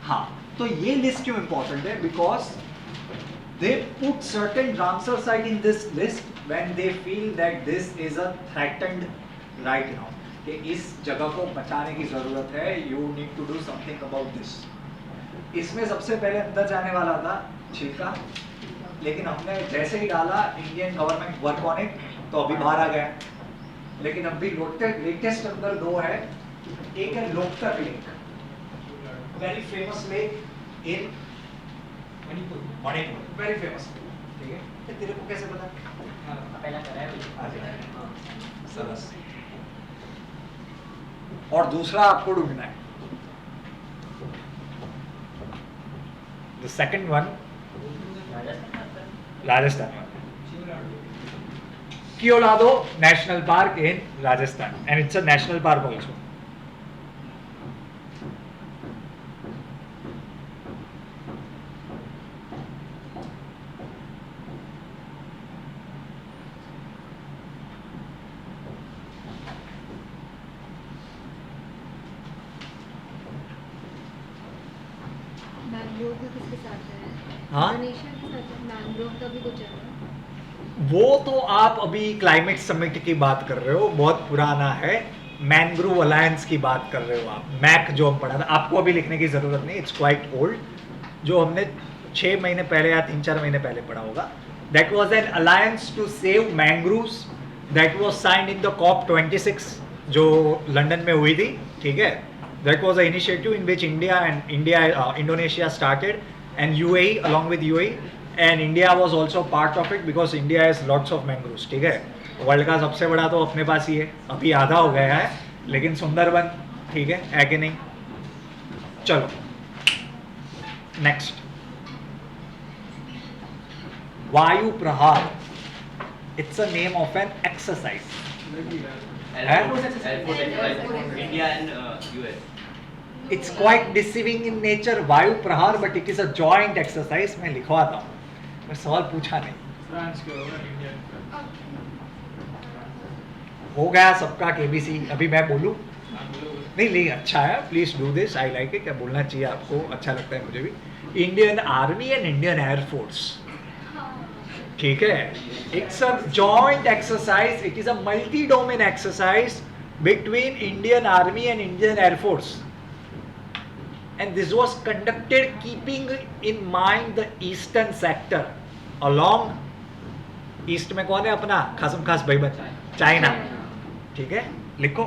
हाँ. तो ये लिस्ट क्यों इम्पोर्टेंट है? Because they put certain Ramsar site in this list when they feel that this is a threatened right now. कि इस जगह को बचाने की जरूरत है. You need to do something about this. इसमें सबसे पहले अंदर जाने वाला था छिलका, लेकिन हमने जैसे ही डाला Indian government work on it, तो अभी बाहर आ गया. लेकिन अभी लेटेस्ट अंदर दो है. एक है Loktak lake, very famous lake in Manipur, very famous. ठीक है? ये तेरे को कैसे पता? पहला करा है सरस. और दूसरा आपको ढूंढना है. The second one, Rajasthan one. Keolado National Park in Rajasthan, and it's a national park also. Mangrove का किसके साथ है? हाँ? इंडोनेशिया के साथ है. मैंग्रोव का भी कुछ है ना? वो तो आप अभी क्लाइमेट समिट की बात कर रहे हो, बहुत पुराना है. मैनग्रोव अलायंस की बात कर रहे हो आप. मैक जो हम पढ़ा था, आपको अभी लिखने की जरूरत नहीं, इट्स क्वाइट ओल्ड. जो हमने 6 महीने पहले या 3-4 महीने पहले पढ़ा होगा. That was an alliance to save mangroves that was signed in the COP26 जो लंदन में हुई थी. ठीक है? That was an initiative in which Indonesia started, and UAE along with UAE, and India was also part of it because India has lots of mangroves. ठीक है? World का सबसे बड़ा तो अपने पास ही है. अभी आधा हो गया है, लेकिन सुंदरबन. ठीक है कि नहीं? चलो नेक्स्ट. वायु प्रहार. It's a name of an exercise. India and US. It's quite deceiving in nature, वायु प्रहार, but it is a joint exercise. मैं लिखवाता हूँ, मैं सवाल पूछा नहीं. फ्रांस के होगा, इंडिया का. हो गया सबका KBC. अभी मैं बोलूँ? हाँ, बोलो. नहीं, अच्छा है. Please do this. I like it. क्या बोलना चाहिए आपको, अच्छा लगता है मुझे भी. Indian army and Indian air force. ठीक है? It's a joint exercise. It is a multi domain exercise between Indian army and Indian air force. And this was conducted keeping in mind the eastern sector. Along east में कौन है अपना खासम खास भाईबंद? China. ठीक है? लिखो.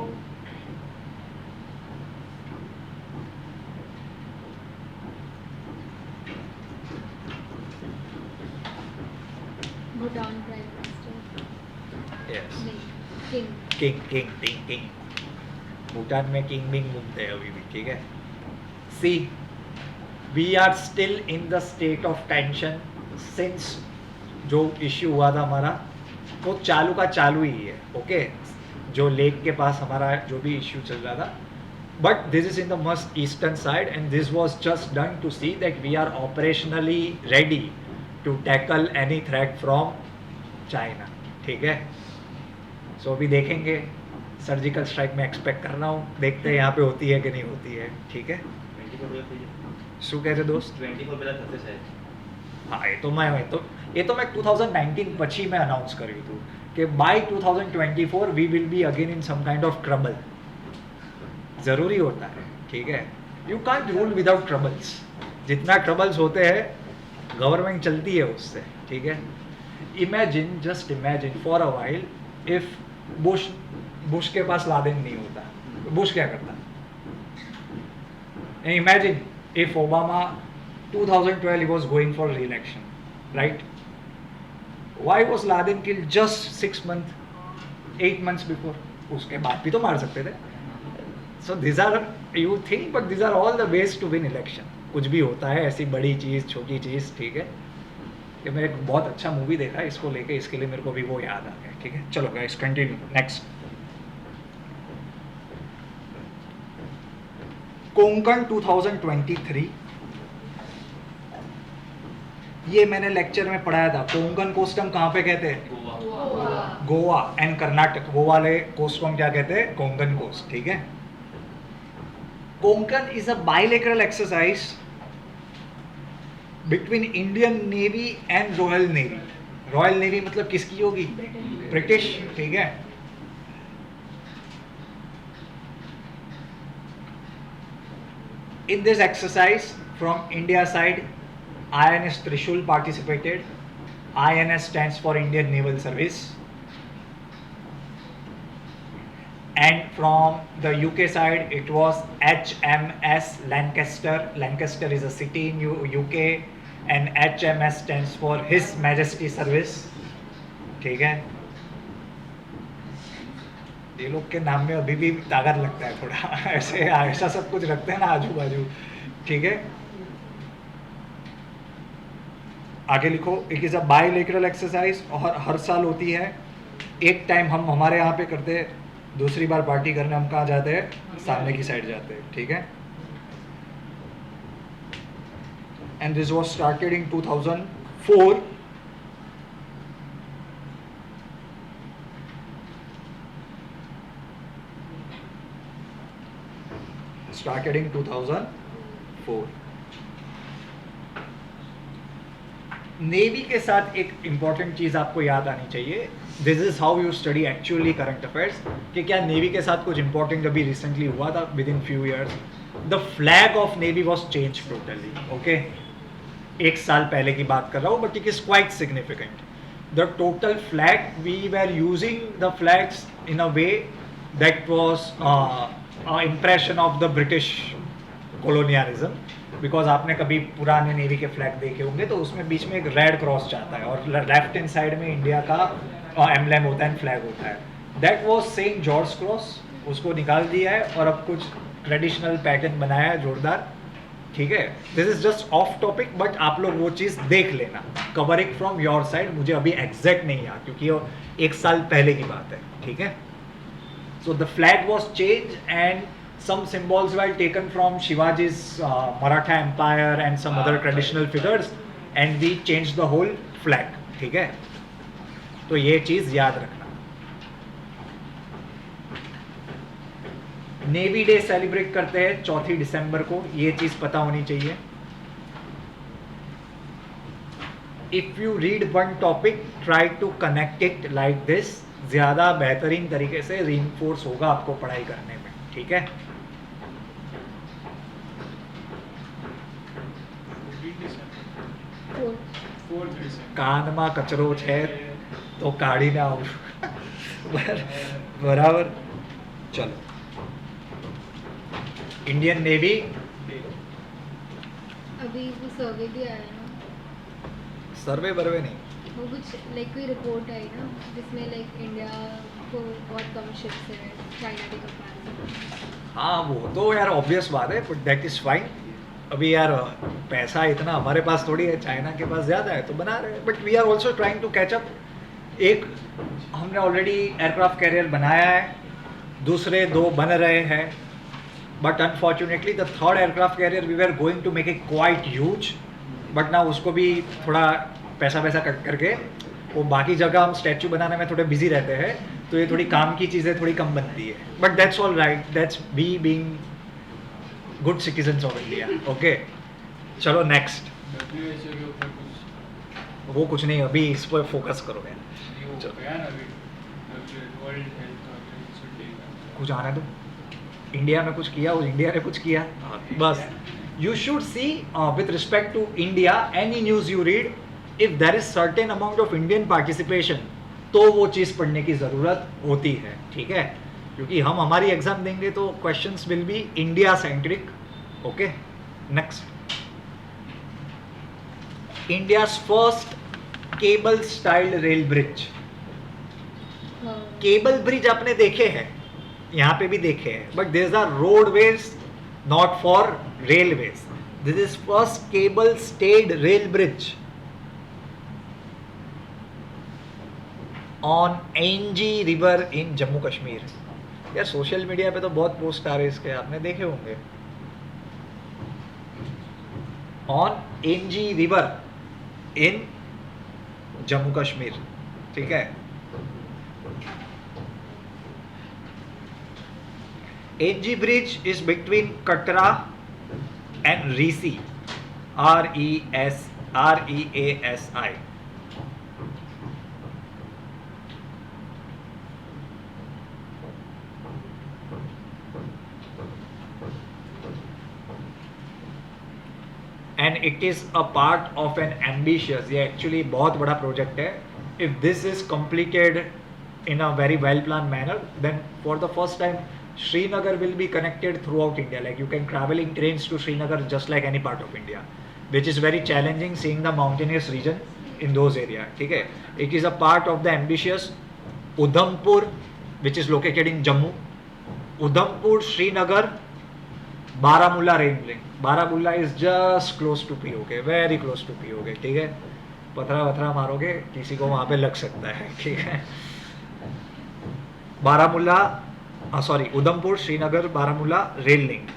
Bhutan prime minister. Yes. नहीं, king. Bhutan में किंग बिंग घूमते हैं अभी भी. ठीक है? See, we are still in the state of tension since जो इश्यू हुआ था हमारा, वो चालू का चालू ही है. ओके? जो लेक के पास हमारा जो भी इश्यू चल रहा था, but this is in the most eastern side, and this was just done to see that we are operationally ready to tackle any threat from China. ठीक है? सो अभी देखेंगे. सर्जिकल स्ट्राइक में एक्सपेक्ट कर रहा हूँ, देखते हैं यहाँ पे होती है कि नहीं होती है. ठीक है? શું કહે છે દોસ્ત? 24 પહેલા થશે સાહેબ. હા, એ તો मैं 2019 પછી મેં અનાઉન્સ કર્યું હતું કે by 2024 we will be again in some kind of trouble. ज़रूरी होता है. ठीक है? You can't rule without troubles. जितना ट्रबल्स होते हैं गवर्नमेंट चलती है उससे. ठीक है? Imagine, just imagine for a while if Bush के पास लादेन नहीं होता, बुश क्या करता? And imagine if Obama 2012 he was going for re-election, right? Why was Laden killed just 6 months, 8 months before? उसके बाद भी तो मार सकते थे. So these are, you think, but these are all the ways to win election. कुछ भी होता है, ऐसी बड़ी चीज़, छोटी चीज़. ठीक है? कि मैं एक बहुत अच्छा मूवी देखा इसको लेके, इसके लिए मेरे को भी वो याद आ गया. ठीक है? चलो गाइस, कंटिन्यू. नेक्स्ट. कोंकण 2023, ये मैंने लेक्चर में पढ़ाया था। कोंकण कोस्ट हम कहाँ पे कहते हैं? गोवा। गोवा एंड कर्नाटक, वो वाले कोस्ट को हम क्या कहते हैं? कोंकण कोस्ट, ठीक है। Konkan is a bilateral exercise between Indian navy and royal navy. Royal navy मतलब किसकी होगी? ब्रिटिश, ठीक है। In this exercise from India side, INS Trishul participated. INS stands for Indian Naval Service. And from the UK side, it was HMS Lancaster. Lancaster is a city in UK, and HMS stands for His Majesty Service. ठीक है। ये लोग के नाम में अभी भी ताकत लगता है थोड़ा ऐसे ऐसा सब कुछ रखते हैं ना आजू बाजू, ठीक है। आगे लिखो, it is a bilateral exercise, और हर साल होती है। एक टाइम हम हमारे यहाँ पे करते हैं, दूसरी बार पार्टी करने हम कहाँ जाते हैं? सामने की साइड जाते हैं, ठीक है। And this was started in 2004। Started in 2004। Navy के साथ एक इंपॉर्टेंट चीज आपको याद आनी चाहिए। This is how you study actually current affairs, कि क्या नेवी के साथ कुछ इंपॉर्टेंट अभी रिसेंटली हुआ था within few years. The flag of navy was change totally, okay. एक साल पहले की बात कर रहा हूँ, but it is quite significant. The total flag, we were using the flags in a way that was impression of the British colonialism, because आपने कभी पुराने नेवी के फ्लैग देखे होंगे तो उसमें बीच में एक रेड क्रॉस जाता है और लेफ्ट हैंड साइड में इंडिया का एम्ब्लेम होता है, फ्लैग होता है। That was sent George cross, उसको निकाल दिया है और अब कुछ ट्रेडिशनल पैटर्न बनाया है जोरदार, ठीक है। This is just of topic, but आप लोग वो चीज़ देख लेना, cover it from your side. मुझे अभी एग्जैक्ट नहीं याद क्योंकि वो एक साल पहले की बात है, ठीक है। So the flag was changed and some symbols were taken from Shivaji's Maratha Empire and some other traditional figures, and we changed the whole flag, ठीक है। तो ये चीज याद रखना। नेवी डे सेलिब्रेट करते हैं 4 दिसंबर को, ये चीज पता होनी चाहिए। If you read one topic, try to connect it like this, ज़्यादा बेहतरीन तरीके से रीइंफोर्स होगा आपको पढ़ाई करने में, ठीक है। કાનમાં કચરો છે તો કાઢીને આવું બરાબર। ચલો, इंडियन नेवी अभी वो सर्वे भी आया ना, सर्वे वर्वे नहीं, वो कुछ लाइक कोई रिपोर्ट आई ना जिसमें लाइक इंडिया को बहुत कम शिप्स है चाइना के कंपैरिजन। हाँ वो तो यार ऑब्वियस बात है, बट दैट इज फाइन। अभी यार पैसा इतना हमारे पास थोड़ी है, चाइना के पास ज़्यादा है तो बना रहे हैं, but we are also trying to catch up. एक हमने ऑलरेडी एयरक्राफ्ट कैरियर बनाया है, दूसरे 2 बन रहे हैं, but unfortunately the third aircraft carrier we are going to make it quite huge, but ना उसको भी थोड़ा पैसा कट करके वो बाकी जगह हम स्टैचू बनाने में थोड़े बिजी रहते हैं, तो ये थोड़ी काम की चीज़ें थोड़ी कम बनती है, but that's all right, that's we being good citizens of India, okay. चलो नेक्स्ट, WHO के ऊपर कुछ वो कुछ नहीं, अभी इस पर फोकस करो यार। ये हो गया ना अभी, वर्ल्ड हेल्थ ऑर्गेनाइजेशन डे का। कुछ आने दो, इंडिया में कुछ किया, इंडिया ने कुछ किया, बस। You should see with respect to India, any news you read, if there is certain amount of Indian participation, तो वो चीज़ पढ़ने की ज़रूरत होती है, ठीक है, क्योंकि हम हमारी एग्जाम देंगे तो questions will be India centric, okay. Next, India's first cable stayed rail bridge. Cable bridge आपने देखे हैं, यहाँ पे भी देखे हैं, but there are roadways not for railways. This is first cable stayed rail bridge on Ainji river in Jammu Kashmir। यार social media पे तो बहुत पोस्ट आ रहे हैं इसके, आपने देखे होंगे। On Anji river in Jammu Kashmir, ठीक है। Anji bridge is between Katra and Reasi, REASI। And it is a part of an ambitious, ये एक्चुअली बहुत बड़ा प्रोजेक्ट है। If this is completed in a very well planned manner, then for the first time Srinagar will be connected throughout India. Like you can travel in trains to Srinagar just like any part of India, which is very challenging seeing the mountainous region in those areas, ठीक है। It is a part of the ambitious Udhampur, which is located in Jammu. Udhampur, Srinagar, Baramulla rail link. Baramulla is just close to POK, very close to POK, ठीक है। पथरा वथरा मारोगे किसी को वहां पे लग सकता है, ठीक है। Baramulla, sorry, Udhampur Srinagar Baramulla rail link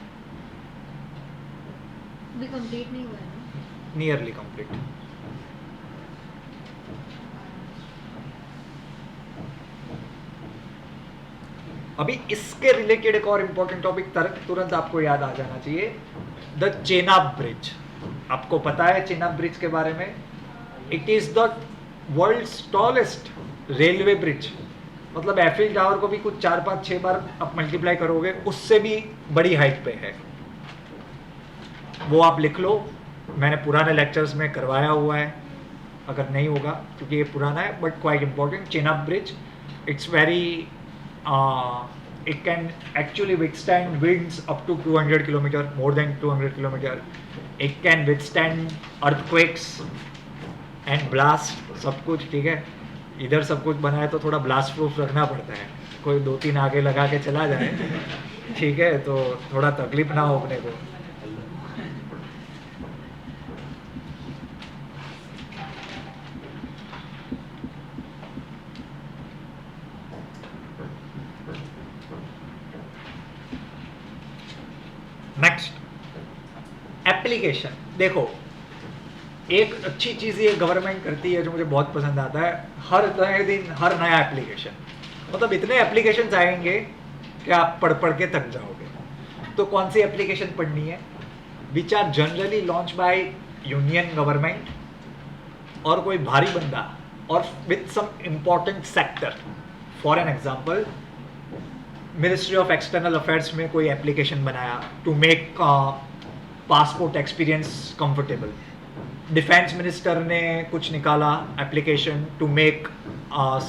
भी कंप्लीट नहीं हुआ है ना? Nearly complete. अभी इसके रिलेटेड एक और इंपॉर्टेंट टॉपिक तुरंत आपको याद आ जाना चाहिए, द चेनाब ब्रिज। आपको पता है चेनाब ब्रिज के बारे में? It is the world's tallest railway bridge. मतलब एफिल टावर को भी कुछ 4-5-6 बार आप मल्टीप्लाई करोगे उससे भी बड़ी हाइट पे है। वो आप लिख लो, मैंने पुराने लेक्चर्स में करवाया हुआ है, अगर नहीं होगा क्योंकि ये पुराना है, but quite important. Chenab bridge, it's very, it can actually withstand winds up to 200 kilometer, more than 200 kilometer. It can withstand earthquakes and blast, सब कुछ, ठीक है। इधर सब कुछ बना है तो थोड़ा ब्लास्ट प्रूफ रखना पड़ता है, कोई 2-3 आगे लगा के चला जाए, ठीक है, तो थोड़ा तकलीफ ना हो अपने को। Next application. देखो, एक अच्छी चीज ये गवर्नमेंट करती है जो मुझे बहुत पसंद आता है, हर नए दिन हर नया एप्लीकेशन। मतलब इतने एप्लीकेशन आएंगे कि आप पढ़ पढ़ के थक जाओगे। तो कौन सी एप्लीकेशन पढ़नी है? Which are generally launch by union government और कोई भारी बंदा और with some important sector. For an example, ministry of external affairs में कोई एप्लीकेशन बनाया to make passport experience comfortable. Defence minister ने कुछ निकाला application to make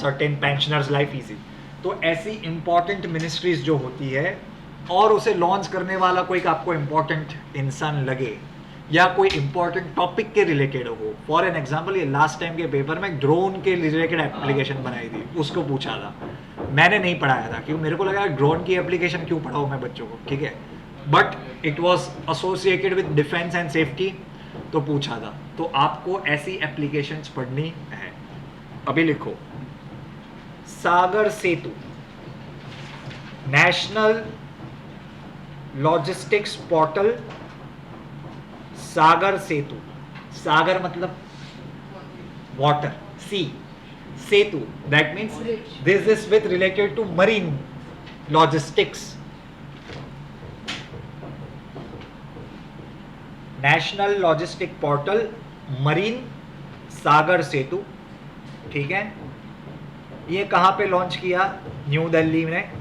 certain pensioners life easy. तो ऐसी इंपॉर्टेंट मिनिस्ट्रीज जो होती है और उसे लॉन्च करने वाला कोई आपको इम्पॉर्टेंट इंसान लगे या कोई इम्पॉर्टेंट टॉपिक के रिलेटेड हो। फॉर एन एग्जाम्पल, ये लास्ट टाइम के पेपर में ड्रोन के रिलेटेड एप्लीकेशन बनाई थी, उसको पूछा था। मैंने नहीं पढ़ाया था क्योंकि मेरे को लगा ड्रोन की एप्लीकेशन क्यों पढ़ाऊँ मैं बच्चों को, ठीक है, but it was associated with defence and safety, तो पूछा था। तो आपको ऐसी एप्लीकेशंस पढ़नी है। अभी लिखो, Sagar Setu, national logistics portal, Sagar Setu. सागर मतलब वाटर, सी, सेतु, that means this is with related to marine logistics. National logistic portal, marine, Sagar Setu, ठीक है। ये कहाँ पे लॉन्च किया? न्यू दिल्ली में।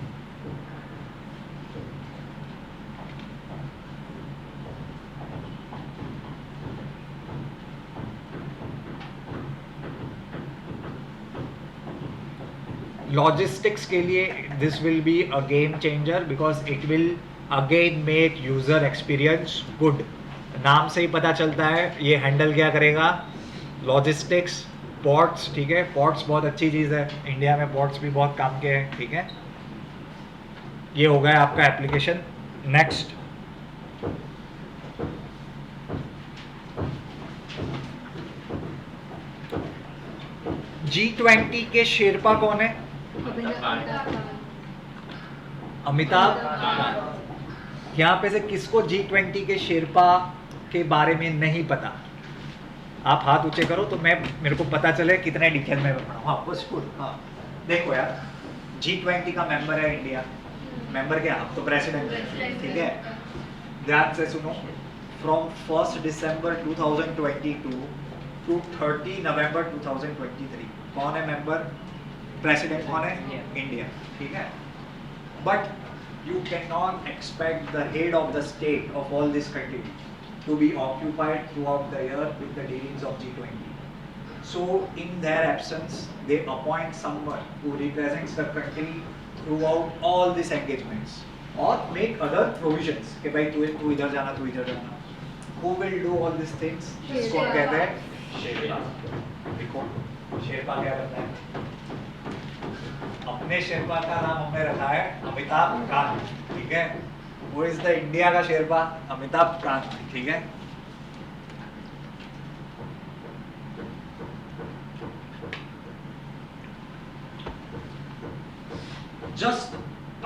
लॉजिस्टिक्स के लिए this will be a game changer because it will again make user experience good. नाम से ही पता चलता है ये हैंडल क्या करेगा, लॉजिस्टिक्स, पोर्ट्स, ठीक है। पोर्ट्स बहुत अच्छी चीज़ है, इंडिया में पोर्ट्स भी बहुत काम के हैं, ठीक है। ये हो गया आपका एप्लीकेशन। नेक्स्ट, G20 के शेरपा कौन है? अमिताभ। यहाँ पे से किसको G20 के शेरपा के बारे में नहीं पता, आप हाथ ऊंचे करो तो मैं मेरे को पता चले कितने डिटेल में पढ़ाऊँ। हाँ बस गुड। हाँ देखो यार, G20 का मेंबर है इंडिया, मेंबर क्या, हम तो प्रेसिडेंट हैं, ठीक है। ध्यान से सुनो, फ्रॉम 1 दिसंबर 2022 टू 30 नवंबर 2023 कौन है मेंबर, प्रेसिडेंट कौन है, इंडिया, ठीक है। But you cannot expect the head of the state of all this country to be occupied throughout the year with the dealings of G20. So in their absence, they appoint someone who represents the country throughout all these engagements or make other provisions कि भाई तू इधर जाना, तू इधर जाना। Who will do all these things? इसको हम कहते हैं शेरपा। देखो शेरपा क्या करता है, अपने शेरपा का नाम हमने रखा है अमिताभ कांत, ठीक है। वो इज द इंडिया का शेरपा अमिताभ कांत, ठीक है। Just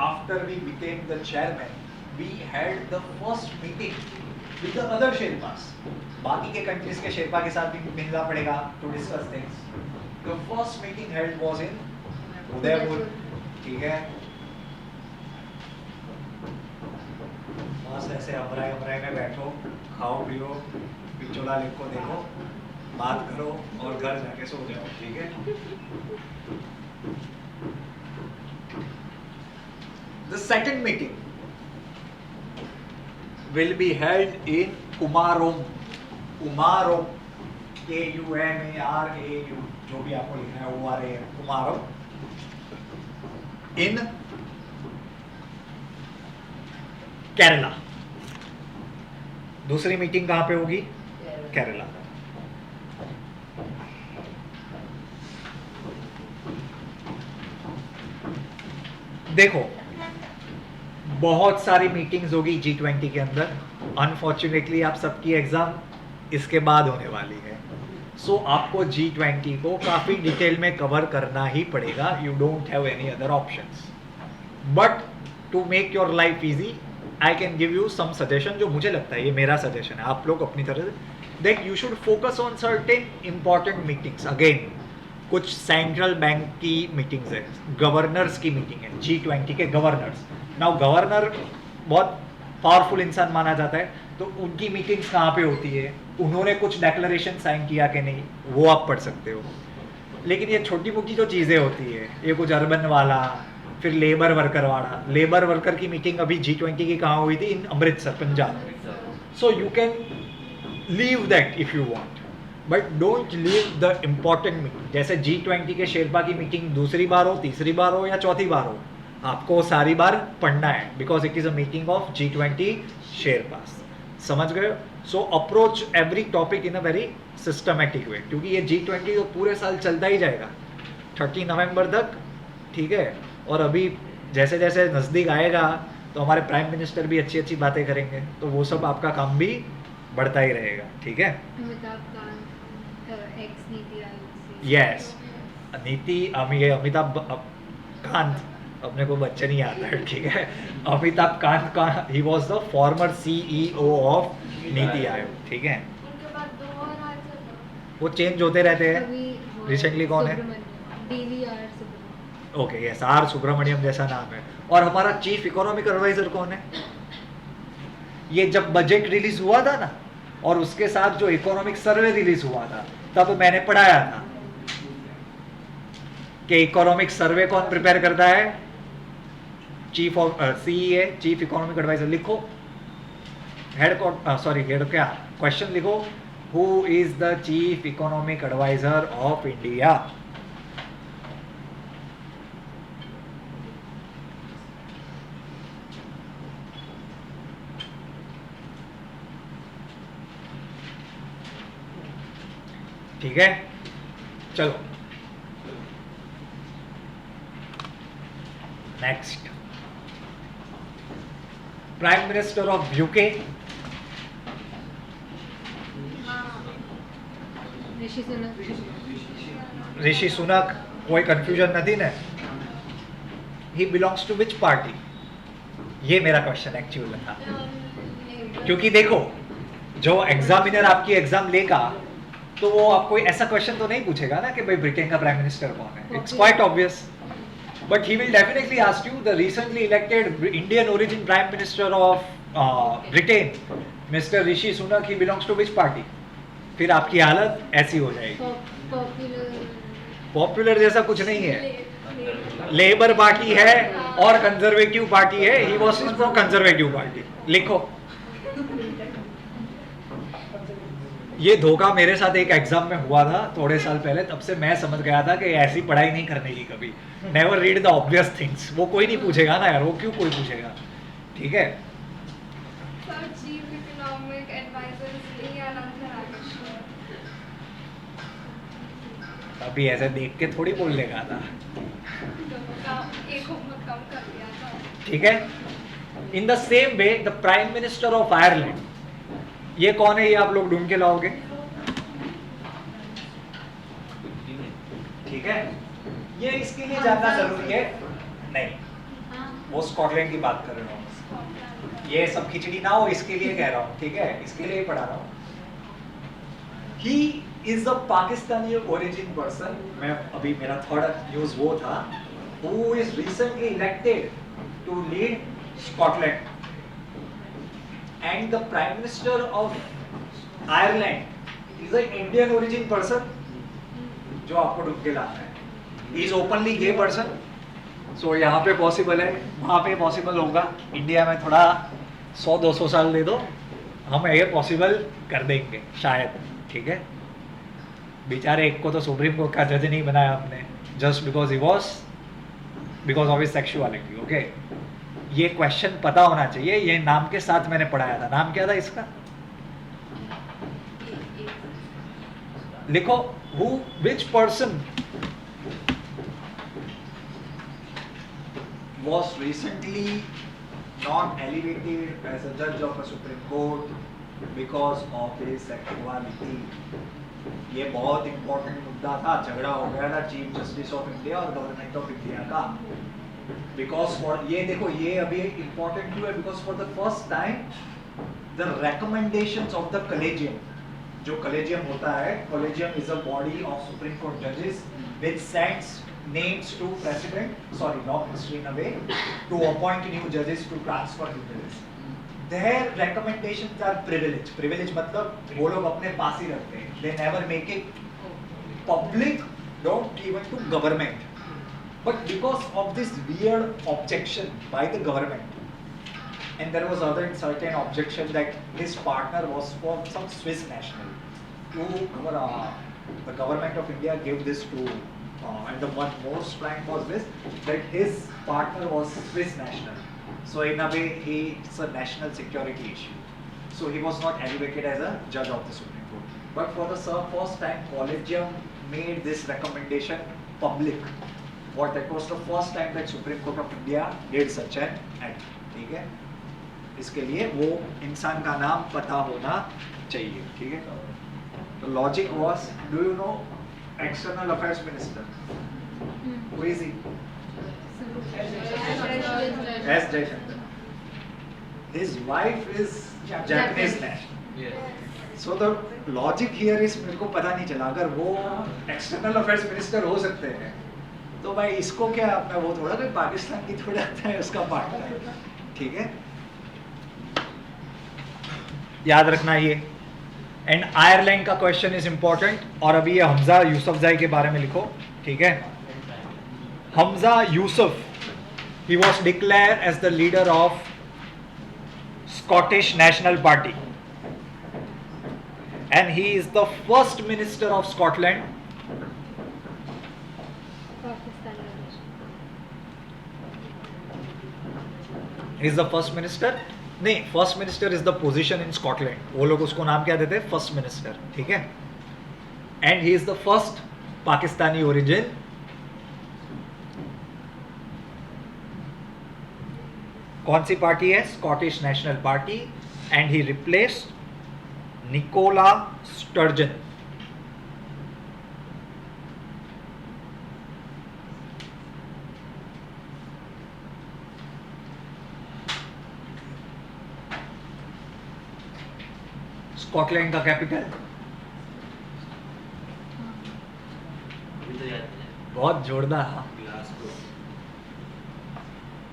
after we became the chairman, we had the first meeting with the other Sherpas. बाकी के कंट्रीज के शेरपा के साथ भी मिलना पड़ेगा to discuss things. The first meeting held was in Udaipur, ठीक है। बस ऐसे अमराई में बैठो, खाओ पियो, पिचोला लेक को देखो, बात करो और घर जाके सो जाओ, ठीक है। The second meeting will be held in Kumarom, K-U-M-A-R-A-U, जो भी आपको लिखना है O-R-A-M, कुमारों, in केरला। दूसरी मीटिंग कहां पे होगी, केरला। देखो बहुत सारी मीटिंग्स होगी G20 के अंदर, अनफॉर्चुनेटली आप सबकी एग्जाम इसके बाद होने वाली है। सो आपको G20 को काफ़ी डिटेल में कवर करना ही पड़ेगा, you don't have any other options. But to make your life easy I can give you some suggestion, जो मुझे लगता है, ये मेरा सजेशन है, आप लोग अपनी तरह say that you should focus on certain important meetings. Again कुछ सेंट्रल बैंक की मीटिंग्स है, गवर्नर्स की मीटिंग है, G20 के गवर्नर्स। नाउ गवर्नर बहुत पावरफुल इंसान माना जाता है, तो उनकी मीटिंग्स कहाँ पे होती है, उन्होंने कुछ डेक्लरेशन साइन किया कि नहीं, वो आप पढ़ सकते हो। लेकिन ये छोटी मोटी जो चीज़ें होती है, ये कुछ अर्बन वाला, फिर लेबर वर्कर वाला, लेबर वर्कर की मीटिंग अभी G20 की कहाँ हुई थी, इन अमृतसर पंजाब में। So you can leave that if you want, but don't leave the important meeting. जैसे G20 के शेरपा की मीटिंग दूसरी बार हो, तीसरी बार हो या चौथी बार हो, आपको सारी बार पढ़ना है, because it is a meeting of G20 sherpas. समझ गए? सो approach every topic in a very systematic way, क्योंकि ये G20 तो पूरे साल चलता ही जाएगा 30 नवंबर तक, ठीक है। और अभी जैसे जैसे नज़दीक आएगा तो हमारे प्राइम मिनिस्टर भी अच्छी अच्छी बातें करेंगे, तो वो सब आपका काम भी बढ़ता ही रहेगा, ठीक है। यस, नीति अमिताभ कांत, अपने को बच्चे नहीं आता है, ठीक है। अमिताभ कांत का he was the former CEO of NITI Aayog, ठीक है। वो चेंज होते रहते हैं। रिसेंटली कौन है? ओके, यस, आर सुब्रमण्यम जैसा नाम है। और हमारा चीफ इकोनॉमिक एडवाइजर कौन है? ये जब बजट रिलीज हुआ था ना, और उसके साथ जो इकोनॉमिक सर्वे रिलीज हुआ था, तब मैंने पढ़ाया था कि इकोनॉमिक सर्वे कौन प्रिपेयर करता है, chief of CEA, chief economic adviser. लिखो हेड क्या क्वेश्चन लिखो, who is the chief economic adviser of India. ठीक है, चलो नेक्स्ट। Prime minister of UK, Rishi Sunak. कोई कंफ्यूजन नहीं ना? He belongs to which party? ये मेरा क्वेश्चन एक्चुअली था, क्योंकि देखो जो एग्जामिनर आपकी एग्जाम लेगा तो वो आपको ऐसा क्वेश्चन तो नहीं पूछेगा ना कि भाई ब्रिटेन का प्राइम मिनिस्टर कौन है, it's quite obvious, but he will definitely ask you the recently elected Indian origin prime minister of Britain mister Rishi Sunak, he belongs to which party, फिर आपकी हालत ऐसी हो जाएगी। पॉपुलर पॉपुलर जैसा कुछ नहीं है, लेबर पार्टी है और कंजर्वेटिव पार्टी है, he was from conservative party, लिखो। ये धोखा मेरे साथ एक एग्जाम में हुआ था थोड़े साल पहले, तब से मैं समझ गया था कि ऐसी पढ़ाई नहीं करने की कभी, never read the obvious things, वो कोई नहीं पूछेगा ना यार, वो क्यों कोई पूछेगा, ठीक है। सर चीफ इकोनॉमिक एडवाइजर इसलिए आनंद राकेश अभी ऐसे देख के थोड़ी बोलने का था, एक होमवर्क कम कर दिया था। ठीक है। In the same way the prime minister of Ireland, ये कौन है, ये आप लोग ढूंढ के लाओगे, ठीक है। ये इसके लिए जानना जरूरी है नहीं, वो स्कॉटलैंड की बात कर रहा हूँ, ये सब खिचड़ी ना हो इसके लिए कह रहा हूँ, ठीक है, इसके लिए पढ़ा रहा हूँ। He is a Pakistani origin person, मैं अभी मेरा थर्ड न्यूज वो था, who is recently elected to lead Scotland, and the prime minister of Ireland is an Indian origin person, जो आपको ढूंढ के लाना है, he is openly gay person, so यहाँ पे पॉसिबल है, वहाँ पे पॉसिबल होगा, इंडिया में थोड़ा 100-200 साल दे दो, हम ये पॉसिबल कर देंगे शायद, ठीक है। बेचारे एक को तो सुप्रीम कोर्ट का जज नहीं बनाया आपने, just because he was because of his sexuality, okay. ये क्वेश्चन पता होना चाहिए, ये नाम के साथ मैंने पढ़ाया था, नाम क्या था इसका, लिखो, who which person was recently not elevated as a judge of a Supreme Court because of his sexuality। ये बहुत इंपॉर्टेंट मुद्दा था, झगड़ा हो गया था चीफ जस्टिस ऑफ इंडिया और गवर्नमेंट ऑफ इंडिया का, बिकॉज फॉर ये देखो ये अभी इंपॉर्टेंट क्यों है, because for the first time the recommendations of the collegium, जो कॉलेजियम होता है, collegium is a body of supreme court जजेस which sends names to president, sorry, law ministry in a way, to appoint new judges to transfer judges. Their recommendations are privilege. Privilege मतलब वो लोग अपने पास ही रखते हैं. They never make it public, don't even to government. But because of this weird objection by the government, and there was other certain objection that his partner was from some Swiss national. The government of India gave this to. And the one most prime was this, that his partner was Swiss national, so in a way it's a national security issue, so he was not elevated as a judge of the Supreme Court. But for the first time collegium made this recommendation public, what that was the first time that Supreme Court of India did such an act, ठीक है। इसके लिए वो इंसान का नाम पता होना चाहिए, ठीक है। तो logic was, do you know External Affairs Minister? Who is he? S. Jaishankar. His wife is Japanese national. Yes. So the logic here is मेरे को पता नहीं चला, अगर वो External Affairs Minister हो सकते हैं तो भाई इसको क्या अपना वो थोड़ा कोई पाकिस्तान की थोड़ा आता है उसका पार्टनर, ठीक है। याद रखना ये। एंड आयरलैंड का क्वेश्चन इज इंपॉर्टेंट, और अभी ये हमजा यूसुफजई के बारे में लिखो, ठीक है। Humza Yousaf, he was declare as the leader of Scottish National Party and he is the first minister of Scotland. He is the first minister, नहीं, first minister is the position in Scotland, वो लोग उसको नाम क्या देते हैं, first minister, ठीक है। And he is the first Pakistani origin. कौन सी पार्टी है, Scottish National Party, and he replaced Nicola Sturgeon. Scotland का कैपिटल? अभी तो याद नहीं है। बहुत जोरदार। हाँ,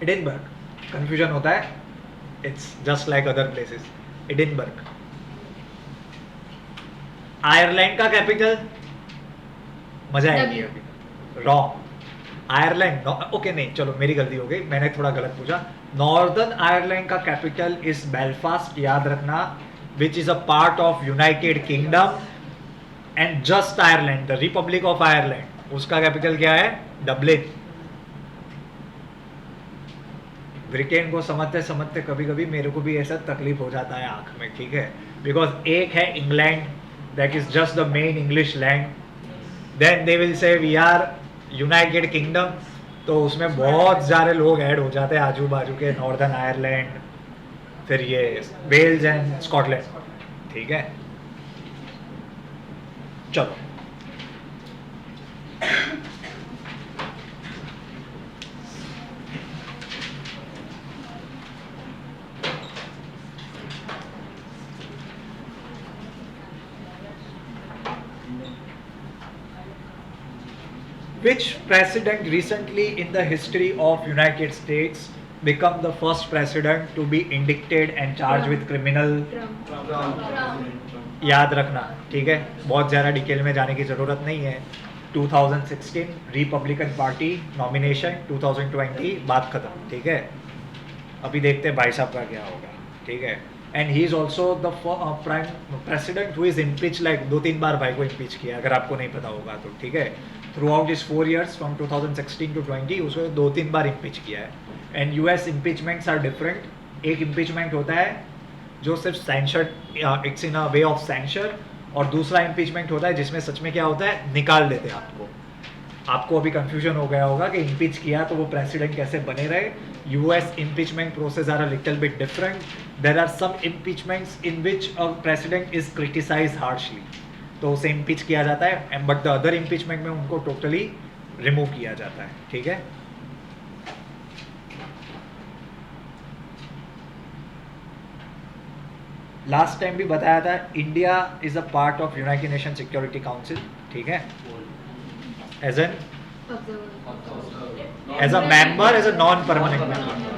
एडिनबर्ग। कंफ्यूजन होता है, it's just like other places. Edinburgh. Ireland का कैपिटल? मजा आएगी डब्लिन। अभी। रॉन्ग। आयरलैंड, ओके नहीं, चलो मेरी गलती हो गई, मैंने थोड़ा गलत पूछा। नॉर्दर्न आयरलैंड का कैपिटल इज बेलफास्ट, याद रखना, which is a part of United kingdom. And just Ireland, the Republic of Ireland, उसका कैपिटल क्या है? डबलिन। ब्रिटेन को समझते समझते कभी कभी मेरे को भी ऐसा तकलीफ हो जाता है आंख में, ठीक है, बिकॉज एक है England, that is just the main English land, then they will say we are United Kingdom, तो उसमें बहुत सारे लोग ऐड हो जाते हैं आजू बाजू के, नॉर्दर्न आयरलैंड, फिर ये वेल्स एंड स्कॉटलैंड, ठीक है। चलो Which president recently in the history of United States become the first president to be indicted and charged with criminal? Trump. याद रखना, ठीक है, बहुत ज़्यादा डिटेल में जाने की ज़रूरत नहीं है। 2016 रिपब्लिकन पार्टी नॉमिनेशन, 2020 बात खत्म, ठीक है। अभी देखते हैं भाई साहब का क्या होगा, ठीक है। And he is also the prime president who is impeach, like 2-3 बार भाई को इम्पीच किया, अगर आपको नहीं पता होगा तो, ठीक है। थ्रू आउट इस 4 years फ्रॉम 2016 to 20 उसको 2-3 बार इम्पीच किया है। And US impeachments are different. एक इम्पीचमेंट होता है जो सिर्फ sanction, it's in a way of sanction, और दूसरा इम्पीचमेंट होता है जिसमें सच में क्या होता है, निकाल देते हैं आपको। आपको अभी कंफ्यूजन हो गया होगा कि इम्पीच किया तो वो प्रेसिडेंट कैसे बने रहे। US impeachment process are a little bit different. There are some impeachments in which a president is criticize harshly, तो उसे इम्पीच किया जाता है, बट द अदर इम्पीचमेंट में उनको टोटली रिमूव किया जाता है, ठीक है। लास्ट टाइम भी बताया था, India is a part of United Nation Security Council, ठीक है, as an as a member, as a non permanent member.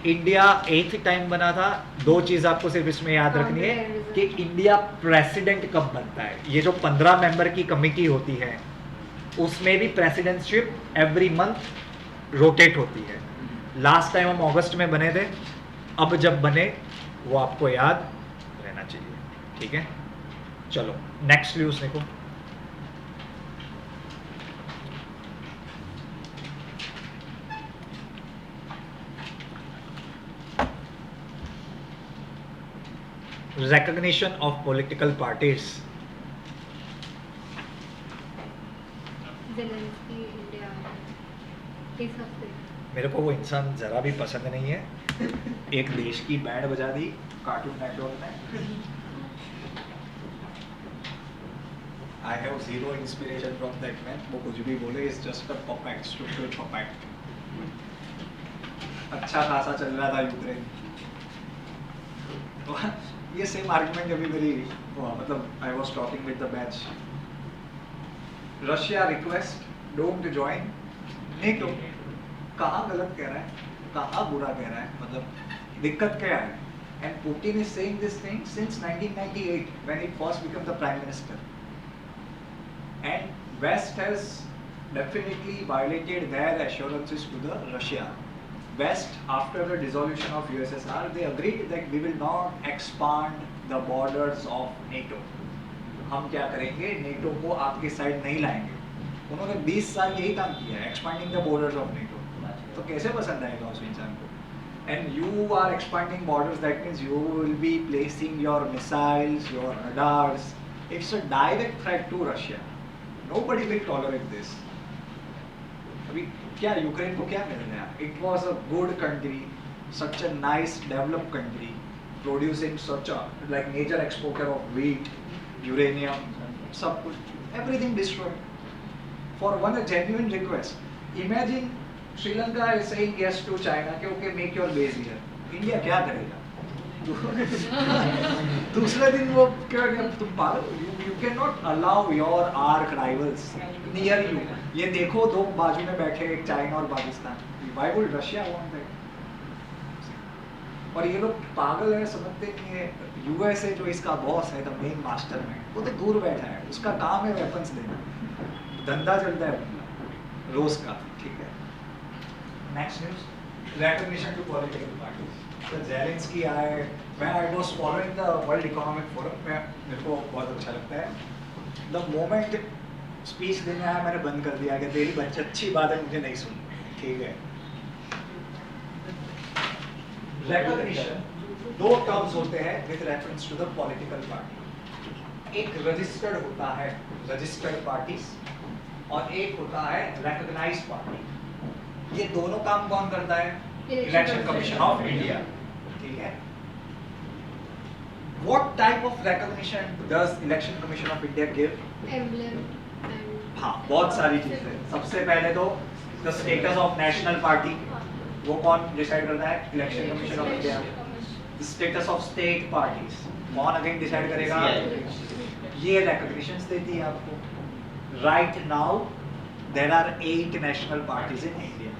India 8th time बना था। 2 चीज़ आपको सिर्फ इसमें याद रखनी है कि इंडिया प्रेसिडेंट कब बनता है। ये जो 15 मेंबर की कमेटी होती है उसमें भी प्रेसिडेंटशिप एवरी मंथ रोटेट होती है। लास्ट टाइम हम अगस्त में बने थे, अब जब बने वो आपको याद रहना चाहिए, ठीक है। चलो नेक्स्ट न्यूज़ देखो। Recognition of political parties. Zelensky India इस हफ्ते। मेरे को वो इंसान ज़रा भी पसंद नहीं है। एक देश की बैंड बजा दी कार्टून नेटवर्क ने। I have zero inspiration from that man. वो कुछ भी बोले, is just a puppet, stupid puppet. अच्छा खासा चल रहा था यूक्रेन। तो ये सेम आर्गुमेंट अभी मेरी मतलब I was talking with the batch. Russia request don't join NATO. कहाँ गलत कह रहा है, कहाँ बुरा कह रहा है, मतलब दिक्कत क्या है? And Putin is saying this thing since 1998 when he first become the prime minister, and West has definitely violated their assurances to the Russia. West, after the dissolution of USSR, they agreed that we will not expand the borders of NATO. हम क्या करेंगे, NATO को आपके side नहीं लाएंगे। उन्होंने 20 साल यही काम किया है, expanding the borders of NATO. तो कैसे पसंद आएगा उस इंसान को? And you are expanding borders, that means you will be placing your missiles, your radars. It's a direct threat to Russia. Nobody will tolerate this. अभी क्या यूक्रेन को क्या मिल रहा है? It was a good country, such a nice developed country, producing such a like major exporter of wheat, uranium, सब कुछ, everything destroyed for one a genuine request. Imagine Sri Lanka is saying yes to China कि okay make your base here. India क्या करेगा? दूसरे दिन वो क्या क्या तुम पागल, you can not allow your arch rivals near you. ये देखो दो बाजू में बैठे, एक चाइना और Pakistan, why would Russia want that? और ये लोग पागल है, समझते नहीं है। यूएसए जो इसका बॉस है, द मेन मास्टर में, वो तो दूर बैठा है, उसका काम है वेपन्स देना, धंधा चलता है उनका रोज का, ठीक है। Next news, recognition to political parties. So Zelensky आए, I was following the World Economic Forum, मेरे को बहुत अच्छा लगता है। The moment स्पीच देने आया मैंने बंद कर दिया कि तेरी बच्ची अच्छी बात है, मुझे नहीं सुननी, ठीक है। Recognition, दो टर्म्स होते हैं with reference to the political party। एक रजिस्टर्ड होता है, रजिस्टर्ड पार्टीज, और एक होता है recognized party। ये दोनों काम कौन करता है? इलेक्शन कमीशन ऑफ इंडिया, ठीक है। What type of recognition does election commission of India give? Emblem and हाँ, बहुत सारी चीजें। सबसे पहले तो the status of national party, वो कौन डिसाइड करता है? Election commission of India. The status of state parties, कौन अगेन डिसाइड करेगा? ये recognitions देती है आपको। Right now there are 8 national parties in India,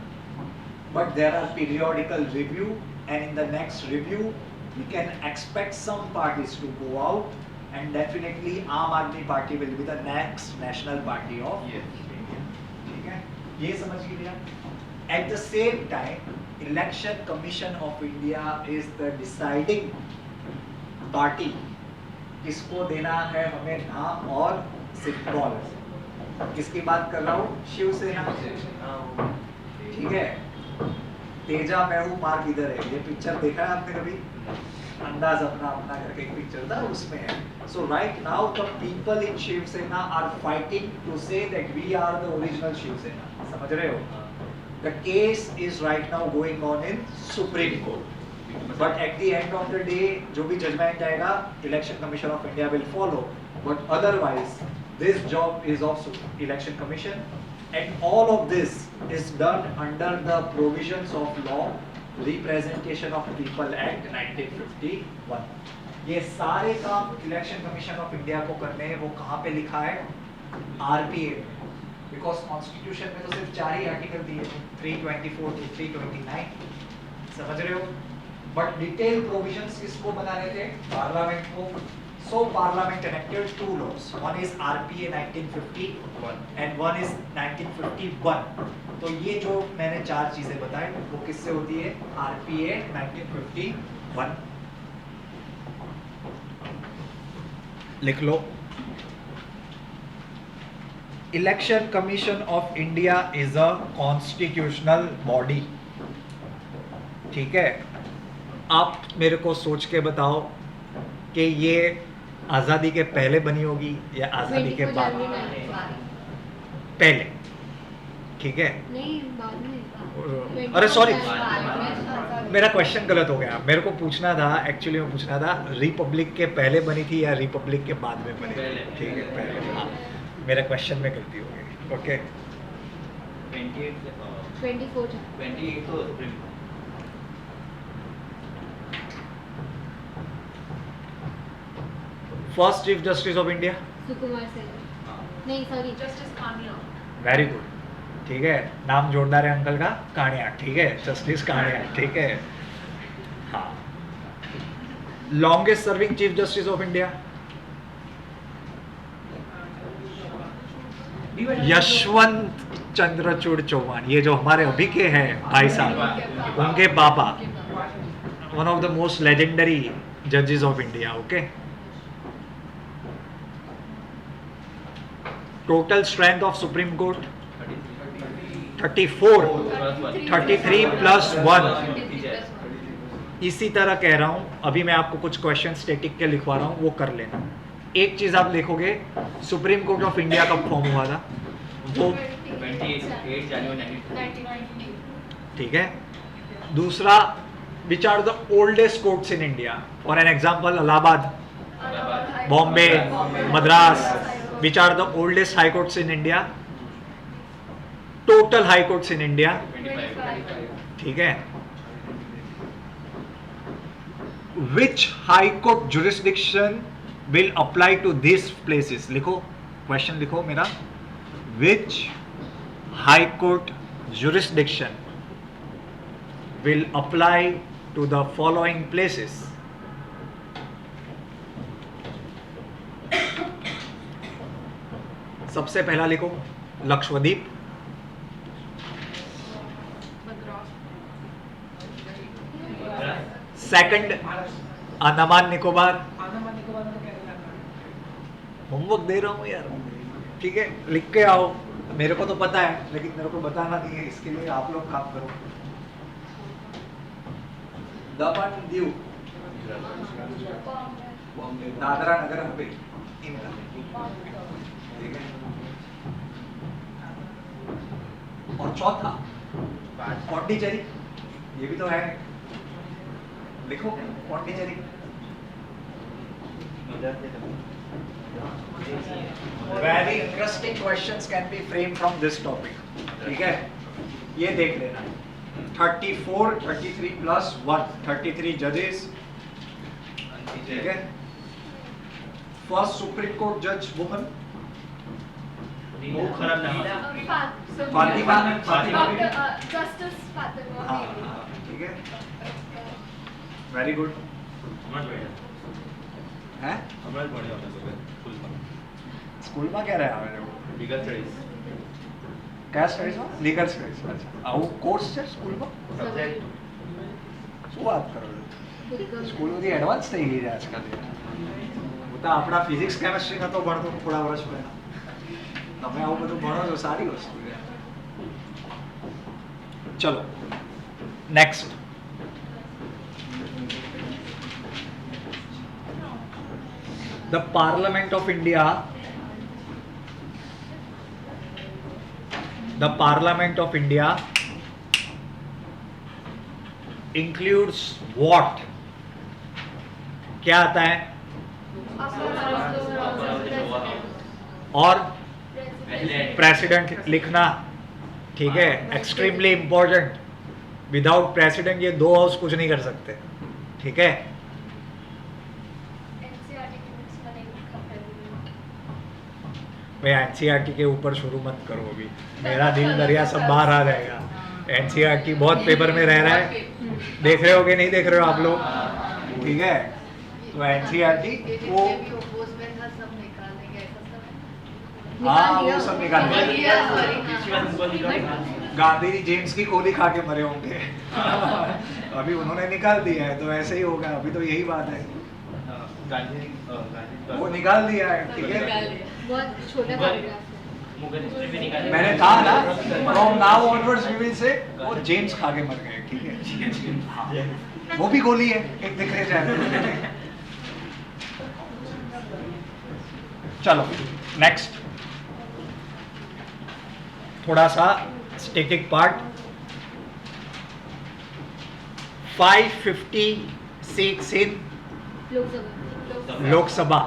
but there are periodical review, and in the next review we can expect some parties to go out, and definitely Aam Aadmi Party will be the next national party of India, ठीक है, ये समझ लिया। At the same time, Election Commission of India is the deciding party, इसको देना है हमें नाम और सिंबल। किसकी बात कर रहा हूँ? शिवसेना, ठीक है। तेजा मैं हूँ मार्ग इधर है, ये पिक्चर देखा है आपने कभी? अंदाज अपना अपना करके एक पिक्चर था, उसमें है। So right now the people in Shiv Sena are fighting to say that we are the original Shiv Sena, समझ रहे हो? The case is right now going on in supreme court, but at the end of the day जो भी judgment आएगा election commission of India will follow, but otherwise this job is of election commission, and all of this is done under the provisions of law Representation of People Act 1951। ये सारे काम election commission of India को करने हैं। वो कहाँ पे लिखा है? आरपीए में, बिकॉज कॉन्स्टिट्यूशन में तो सिर्फ 4 ही आर्टिकल दिए, 324 to 329, समझ रहे हो? बट डिटेल प्रोविजंस किसको बनाने थे? पार्लियामेंट को। So Parliament enacted 2 laws. One is RPA 1951 and one is 1951. तो ये जो मैंने 4 चीजें बताई वो किससे होती है? RPA 1951। लिख लो। Election Commission of India is a constitutional body, ठीक है। आप मेरे को सोच के बताओ कि ये आज़ादी के पहले बनी होगी या आज़ादी के बाद? पहले, ठीक है। नहीं, बाद में। अरे सॉरी, बाद में। मेरा क्वेश्चन गलत हो गया। मेरे को पूछना था, एक्चुअली में पूछना था रिपब्लिक के पहले बनी थी या रिपब्लिक के बाद में बनी थी? ठीक है, पहले। हाँ, मेरा क्वेश्चन में गलती हो गई। ओके, 28 तो supreme court. First chief justice of India? Sukumar Sen. नहीं, sorry, justice Kania. Very good, ठीक है। नाम जोरदार है अंकल का, कानिया, ठीक है, जस्टिस कानिया, ठीक है। हाँ, longest serving chief justice of India? Yashwant Chandrachud Chauhan. ये जो हमारे अभी के हैं भाई साहब, उनके पापा, one of the most legendary जजेस of India. Okay, total strength of supreme court 34, 33 plus 1। इसी तरह कह रहा हूं, अभी मैं आपको कुछ क्वेश्चन स्टैटिक के लिखवा रहा हूं, वो कर लेना। एक चीज आप देखोगे, सुप्रीम कोर्ट ऑफ इंडिया कब फॉर्म हुआ था? वो 28 जनवरी 1950। ठीक है। दूसरा, which are the oldest courts in India? For an example, Allahabad, Bombay, Madras. Which are the oldest high courts in India? Total high courts in India? 25। ठीक है। Which high court jurisdiction will apply to this places. लिखो, question लिखो मेरा. Which high court jurisdiction will apply to the following places. सबसे पहला लिखो Lakshadweep, second Andaman Nicobar. Homework दे रहा हूँ यार, ठीक है, लिख के आओ. मेरे को तो पता है लेकिन मेरे को बताना नहीं है, इसके लिए आप लोग काम करो. दमन दीव, दादरा नगर हवेली, इनका, ठीक है. और चौथा पौंडीचेरी, ये भी तो है. लिखो Pondicherry. Very interesting questions can be frame from this topic. ठीक है, ये देख लेना. 34, 33 प्लस 1, 33 जजेस. ठीक है. फर्स्ट सुप्रीम कोर्ट जज वुमन, वो खराब नाम है. फातिमा. Justice Fatima. हाँ, ठीक है, वेरी गुड. है स्कूल में क्या रहा है? Legal studies. क्या स्टडीज में? Legal studies. अच्छा, આવું કોર્સ છે સ્કૂલમાં? શું વાત કરો છો? સ્કૂલ બધી એડવાન્સ થઈ ગઈ છે આજકાલ. હું તો આપણા ફિઝિક્સ કેમેસ્ટ્રી નતો ભણતો થોડા વર્ષ પહેલા. તમે આવું બધું ભણો છો, સારી વસ્તુ છે. ચલો next. The Parliament of India, the Parliament of India includes what? क्या आता है? और प्रेसिडेंट लिखना. ठीक है, एक्सट्रीमली इंपॉर्टेंट. विदाउट प्रेसिडेंट ये दो हाउस कुछ नहीं कर सकते. ठीक है. मैं एनसीईआरटी के ऊपर शुरू मत करो अभी, मेरा दिल दरिया सब बाहर आ जाएगा. एनसीईआरटी बहुत पेपर में रह रहा है. देख रहे हो कि नहीं देख रहे हो आप लोग? ठीक है, तो एनसीईआरटी वो, हाँ वो सब निकाल गांधी जी जेम्स की गोली खा के मरे होंगे. अभी उन्होंने निकाल दिया है तो ऐसे ही होगा. अभी तो यही बात है, वो निकाल दिया है. ठीक है, बहुत छोटा पैराग्राफ है. मैंने कहा ना, from now onwards we will say वो जेम्स खा के मर गए. ठीक है, हाँ, वो भी गोली है, एक दिख रहे जाए. चलो नेक्स्ट, थोड़ा सा static part. 550 seats in Lok Sabha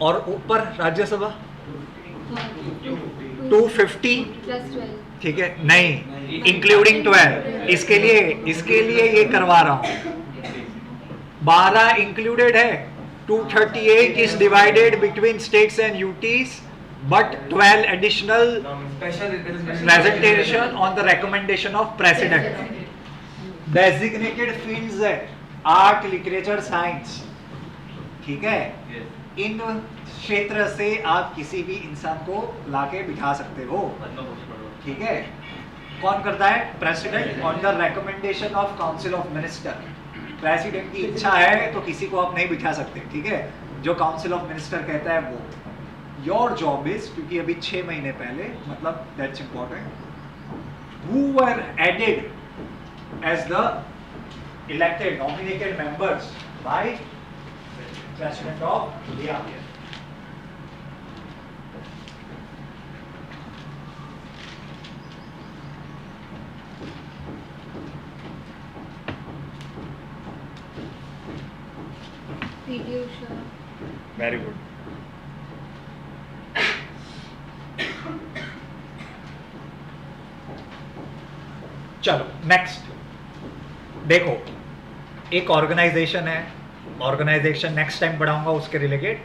और ऊपर राज्यसभा 250. ठीक है, नहीं इंक्लूडिंग 12. इसके लिए ये करवा रहा हूं. 12 इंक्लूडेड है. 238 is divided between states and UTs, but 12 additional presentation on the recommendation of president. Designated fields है आर्ट, लिटरेचर, साइंस. ठीक है, इन क्षेत्र से आप किसी भी इंसान को लाके बिठा सकते हो. ठीक है, कौन करता है? President on the recommendation of council of minister. President की इच्छा है तो किसी को आप नहीं बिठा सकते. ठीक है, जो काउंसिल ऑफ मिनिस्टर कहता है वो. योर जॉब इज, क्योंकि अभी 6 महीने पहले, मतलब that's important, who were added as the elected nominated members by president of India. PT Usha. Very good. चलो नेक्स्ट देखो, एक ऑर्गेनाइजेशन है, ऑर्गेनाइजेशन नेक्स्ट टाइम पढ़ाऊंगा उसके रिलेटेड,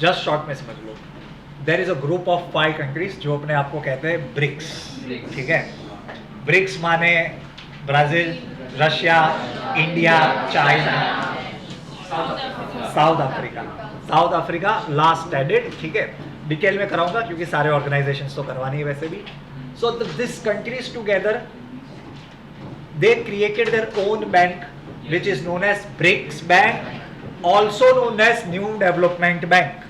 जस्ट शॉर्ट में समझ लो। There is a group of 5 countries जो अपने आप को कहते हैं ब्रिक्स, ठीक है। ब्रिक्स माने Brazil, Russia, India, China, South Africa. South Africa last added, ठीक है। डिटेल में कराऊंगा क्योंकि सारे ऑर्गेनाइजेशंस तो करवानी है वैसे भी। So this countries together they created their own bank which is known as BRICS Bank, also known as New Development Bank.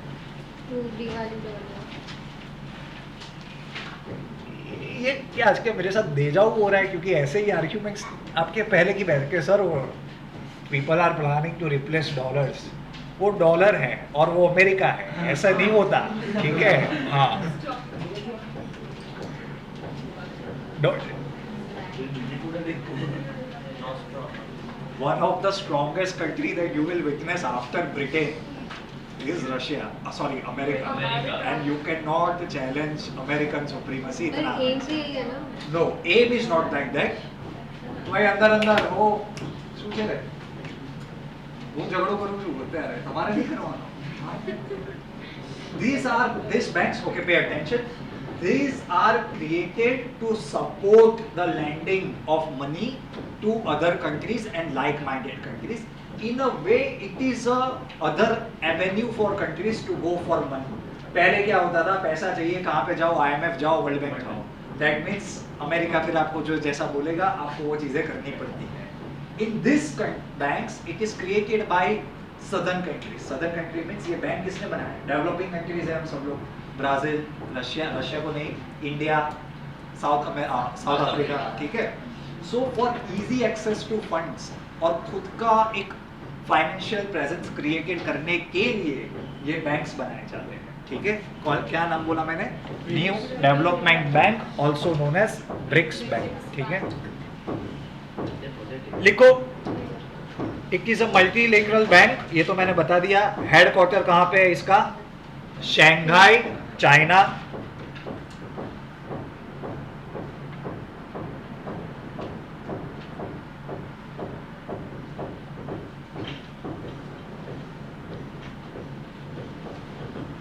to devalue dollar. ये क्या आज के मेरे साथ दे जाओ हो रहा है, क्योंकि ऐसे ही आर्ग्यूमेंट्स आपके पहले की बैठ के, सर वो people are planning to replace dollars, वो डॉलर है और वो अमेरिका है, ऐसा नहीं होता, ठीक है। हाँ, one of the strongest country that you will witness after Britain is Russia, sorry, America. And you cannot challenge American supremacy पर इतना। aim से ही है ना। No, aim is not like that. तुम्हारे अंदर हो सोचे रहे, वो झगड़ो करो जो होते आ रहे, हमारे नहीं करवाना। These banks, okay, pay attention. These are created to support the lending of money to other countries and like-minded countries. In a way, it is a other avenue for countries to go for money. पहले क्या होता था, पैसा चाहिए कहाँ पे जाओ, IMF जाओ, वर्ल्ड बैंक जाओ। That means अमेरिका फिर आपको जो जैसा बोलेगा आपको वो चीजें करनी पड़ती है। In this banks, it is created by southern countries. Southern country means ये बैंक किसने बनाया? डेवलपिंग कंट्रीज है हम सब लोग, ब्राजील, रशिया को नहीं, इंडिया, साउथ अफ्रीका, ठीक है। So for easy access to funds और खुद का एक फाइनेंशियल प्रेजेंस क्रिएटेड करने के लिए ये बैंक्स बनाए जाते हैं, ठीक है। क्या नाम बोला मैंने? New Development Bank, also known as BRICS Bank, ठीक है। लिखो, it is a multilateral bank, ये तो मैंने बता दिया। हेडक्वार्टर कहाँ पे है इसका? Shanghai, China.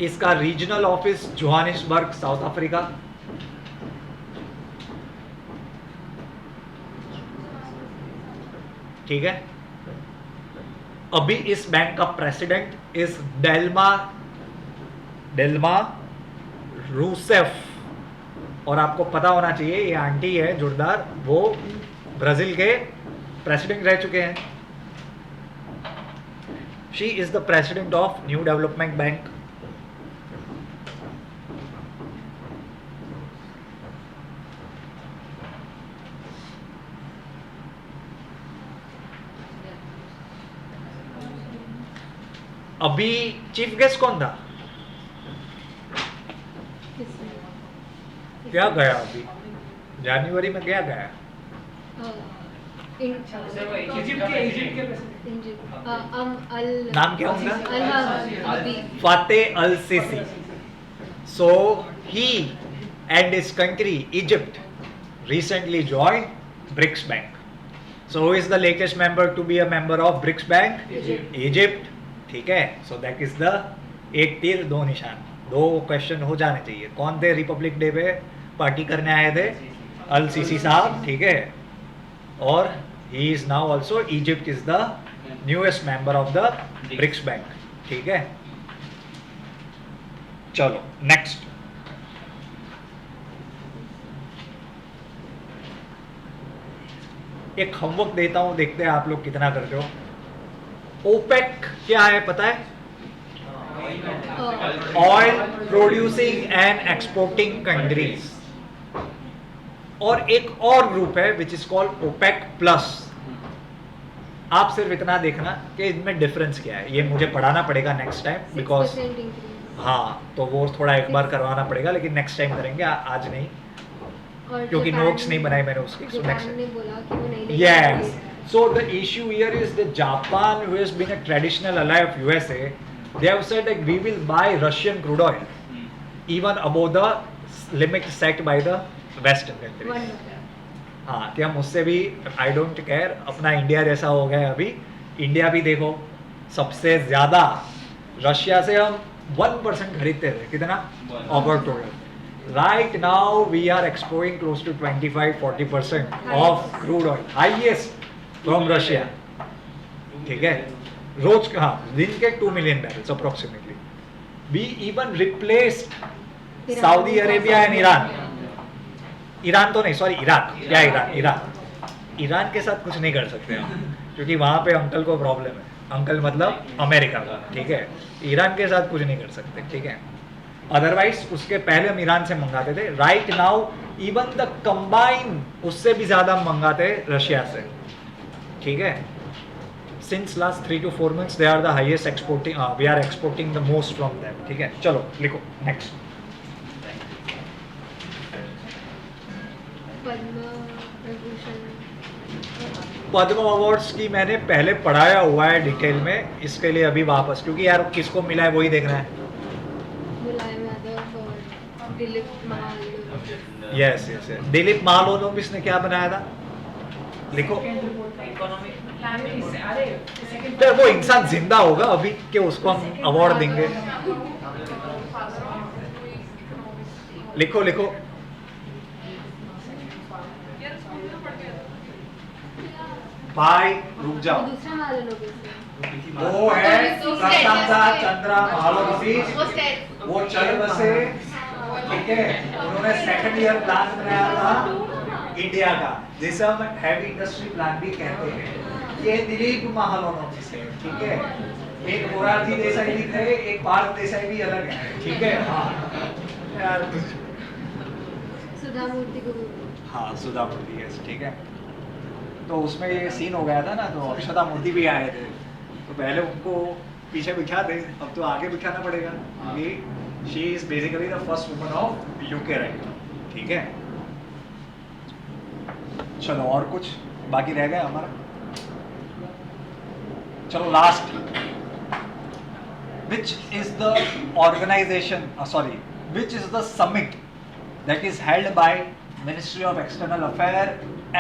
इसका regional office Johannesburg, South Africa. ठीक है। अभी इस बैंक का प्रेसिडेंट इज डेल्मा रूसेफ, और आपको पता होना चाहिए ये आंटी है जोरदार, वो ब्राजील के प्रेसिडेंट रह चुके हैं। She is the president of new Development bank. अभी चीफ गेस्ट कौन था? क्या गया अभी जनवरी में, क्या गया? नाम क्या उनका? Fattah el Sisi. So he and his country Egypt recently joined BRICS Bank. So who is the latest member to be a member of BRICS Bank? Egypt. ठीक है। सो दैट इज द एक तीर दो निशान, दो question हो जाने चाहिए। कौन थे रिपब्लिक डे पे पार्टी करने आए थे? अल सीसी साहब, ठीक है। और he is now also, Egypt is the newest member of the BRICS Bank, ठीक है। चलो नेक्स्ट, एक होमवर्क देता हूं, देखते हैं आप लोग कितना करते हो। ओपेक क्या है पता है? Oil producing and exporting countries. और एक और ग्रुप है which is called OPEC plus. आप सिर्फ इतना देखना कि इनमें डिफरेंस क्या है, ये मुझे पढ़ाना पड़ेगा नेक्स्ट टाइम, बिकॉज हाँ तो वो थोड़ा एक बार करवाना पड़ेगा, लेकिन नेक्स्ट टाइम करेंगे, आज नहीं, क्योंकि नोट्स नहीं बनाए मैंने उसके। So next, yes. So the issue here is that Japan, who has been a traditional ally of USA, they have said that we will buy Russian crude oil even above the limit set by the Western countries. हाँ कि हम उससे भी, I don't care, अपना India जैसा हो गया अभी, इंडिया भी देखो, सबसे ज़्यादा रशिया से हम 1% खरीदते थे, कितना? Over total. Right now we are exporting close to 25-40% of crude oil, highest from Russia. ठीक है, रोज का, हाँ, दिन के 2 million barrels approximately. We even replaced Saudi Arabia and Iran. Iran तो नहीं, सॉरी, इराक। क्या ईरान? ईरान के साथ कुछ नहीं कर सकते हम, क्योंकि वहाँ पे अंकल को प्रॉब्लम है। अंकल मतलब अमेरिका का, ठीक है। ईरान के साथ कुछ नहीं कर सकते, ठीक है। अदरवाइज उसके पहले हम ईरान से मंगाते थे। Right now even the combine उससे भी ज़्यादा हम मंगाते रशिया से, ठीक है। Since last 3 to 4 months they are the highest exporting, we are exporting the most from them, ठीक है। चलो लिखो नेक्स्ट। पद्म अवार्ड्स की मैंने पहले पढ़ाया हुआ है डिटेल में, इसके लिए अभी वापस, क्योंकि यार किसको मिला है वही देखना है। मुलायम यादव और दिलीप महाल। यस यस, दिलीप महालोनोबिस ने क्या बनाया था? लिखो। तो वो इंसान जिंदा होगा अभी कि उसको हम अवार्ड देंगे? लिखो लिखो। भाई रुक जाओ, दूसरा महालोनोबिस है। वो है प्रशंसा चंद्रा महालोनोबिस, वो चल बसे, ठीक है। उन्होंने सेकंड ईयर प्लान बनाया था इंडिया का, जिसे हम हैवी इंडस्ट्री प्लान भी कहते हैं। ये दिलीप महालोनोबिस है, ठीक है। एक मोरारजी देसाई भी थे, एक पार्थ देसाई भी अलग है, ठीक है। हाँ यार, सुधा मूर्ति को। हाँ सुधा मूर्ति, यस, ठीक है। तो उसमें ये सीन हो गया था ना, तो अक्षता मूर्ति भी आए थे, तो पहले उनको पीछे बिठा दे, अब तो आगे बिठाना पड़ेगा। ये she is basically the first woman of UK, right, ठीक है। चलो और कुछ बाकी रह गया हमारा? चलो last, which is the organization, sorry, which is the summit that is held by Ministry of External Affairs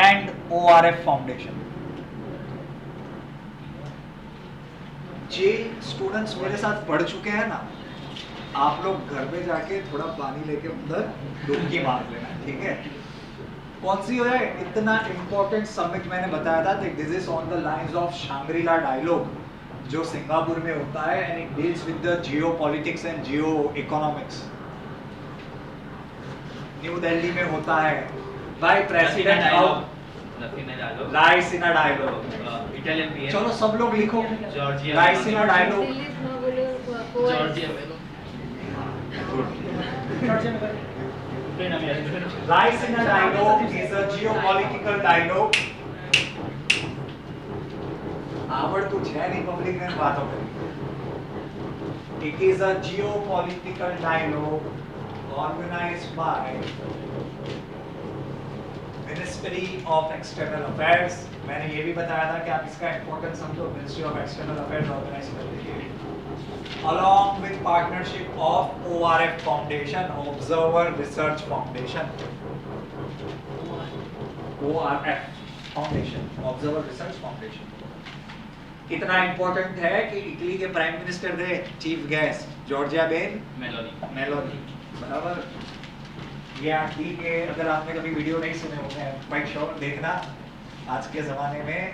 and ORF Foundation? J students मेरे साथ पढ़ चुके हैं ना, आप लोग घर में जाके थोड़ा पानी लेके अंदर डुबकी मार लेना, ठीक है। कौन सी है इतना इम्पोर्टेंट समिट मैंने बताया था, this is on the lines of Shangri-La dialogue, जो सिंगापुर में होता है, and it deals with the geo politics and geo economics. New Delhi में होता है by president of Raisina dialogue, Italian PM. चलो सब लोग लिखो जॉर्जिया राइसिना डायलॉग। दिलीप महाल। Giorgia Raisina dialogue is a geopolitical dialogue. आवड़ कुछ है नहीं पब्लिक में बातों करें। It is a geopolitical dialogue organized by Ministry of External Affairs. मैंने ये भी बताया था कि आप इसका इम्पोर्टेंस समझो, Ministry of External Affairs organise करती है, along with partnership of ORF Foundation, Observer Research Foundation, ORF Foundation, Observer Research Foundation। इतना इम्पोर्टेंट है कि इटली के प्राइम मिनिस्टर थे chief guest Georgia Ben Meloni, बराबर। ये आंटी के, अगर आपने कभी वीडियो नहीं सुने होंगे, क्वाइट श्योर देखना, आज के ज़माने में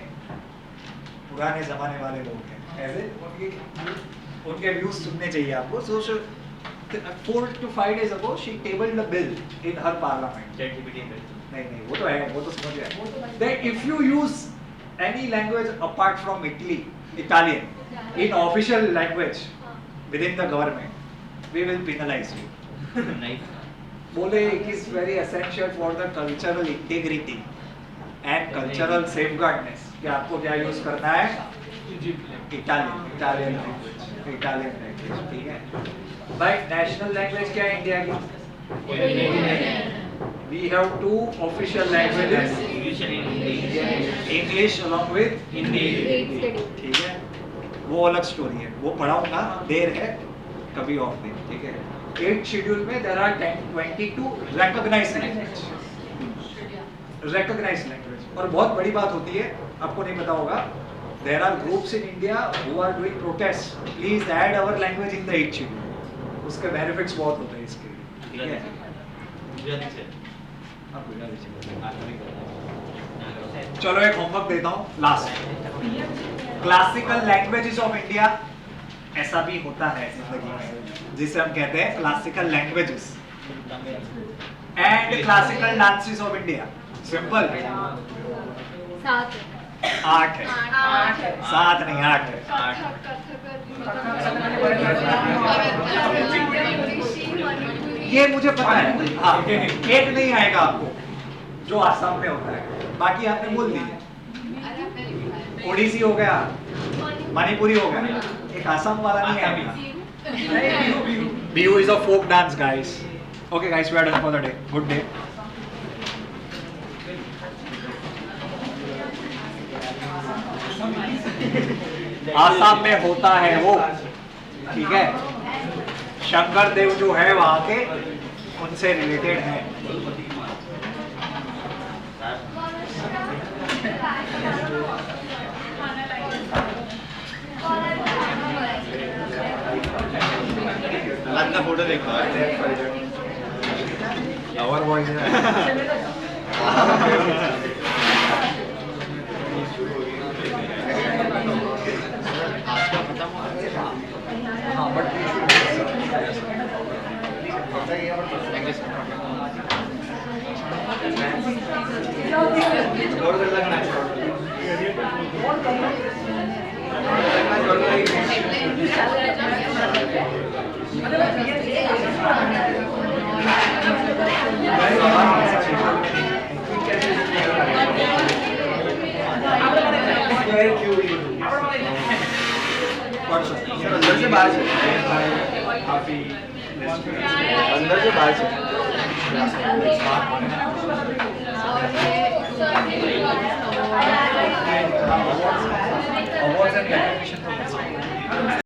पुराने ज़माने वाले लोग हैं, ऐसे उनके व्यूज सुनने चाहिए आपको। So 4 to 5 days ago she tabled a bill in her parliament. नहीं वो तो है, वो तो समझ गया। That if you use any language apart from Italian in official language within the government, we will penalize you. बोले it is very essential for the cultural integrity and cultural safeguardness कि आपको क्या यूज करना है, Italian language, ठीक है भाई। National language क्या है इंडिया की? We have 2 official languages, English along with Hindi, ठीक है। वो अलग स्टोरी है, वो पढ़ाऊंगा, देर है कभी और दिन, ठीक है। 8th शेड्यूल में there are 22 recognized language, और बहुत बड़ी बात होती है, आपको नहीं पता होगा, there are groups in India who are doing protests. Please add our language in the hit schedule. उसके benefits बहुत होते हैं इसके लिए, ठीक है? गुजराती से हाँ, गुजराती से। चलो एक होमवर्क देता हूँ last. Classical languages of India, ऐसा भी होता है जिंदगी में जिसे हम कहते हैं classical languages and classical dances of India. Simple, 7 8 है, 7 नहीं 8 है। ये मुझे पता है, हाँ एक नहीं आएगा आपको जो आसाम में होता है, बाकी आपने बोल दिए। ओडिसी हो गया, मणिपुरी हो गया, एक आसाम वाला नहीं आएगा। Bihu is a folk dance, guys. Okay, guys, we are done for the day. Good day. Assam में होता है वो, ठीक है? शंकर देव जो है वहाँ के, उनसे रिलेटेड है। का फोटो देखो Our voice है। हाँ, but we अंदर से बाहर से अंदर से बाहर से awards and recognition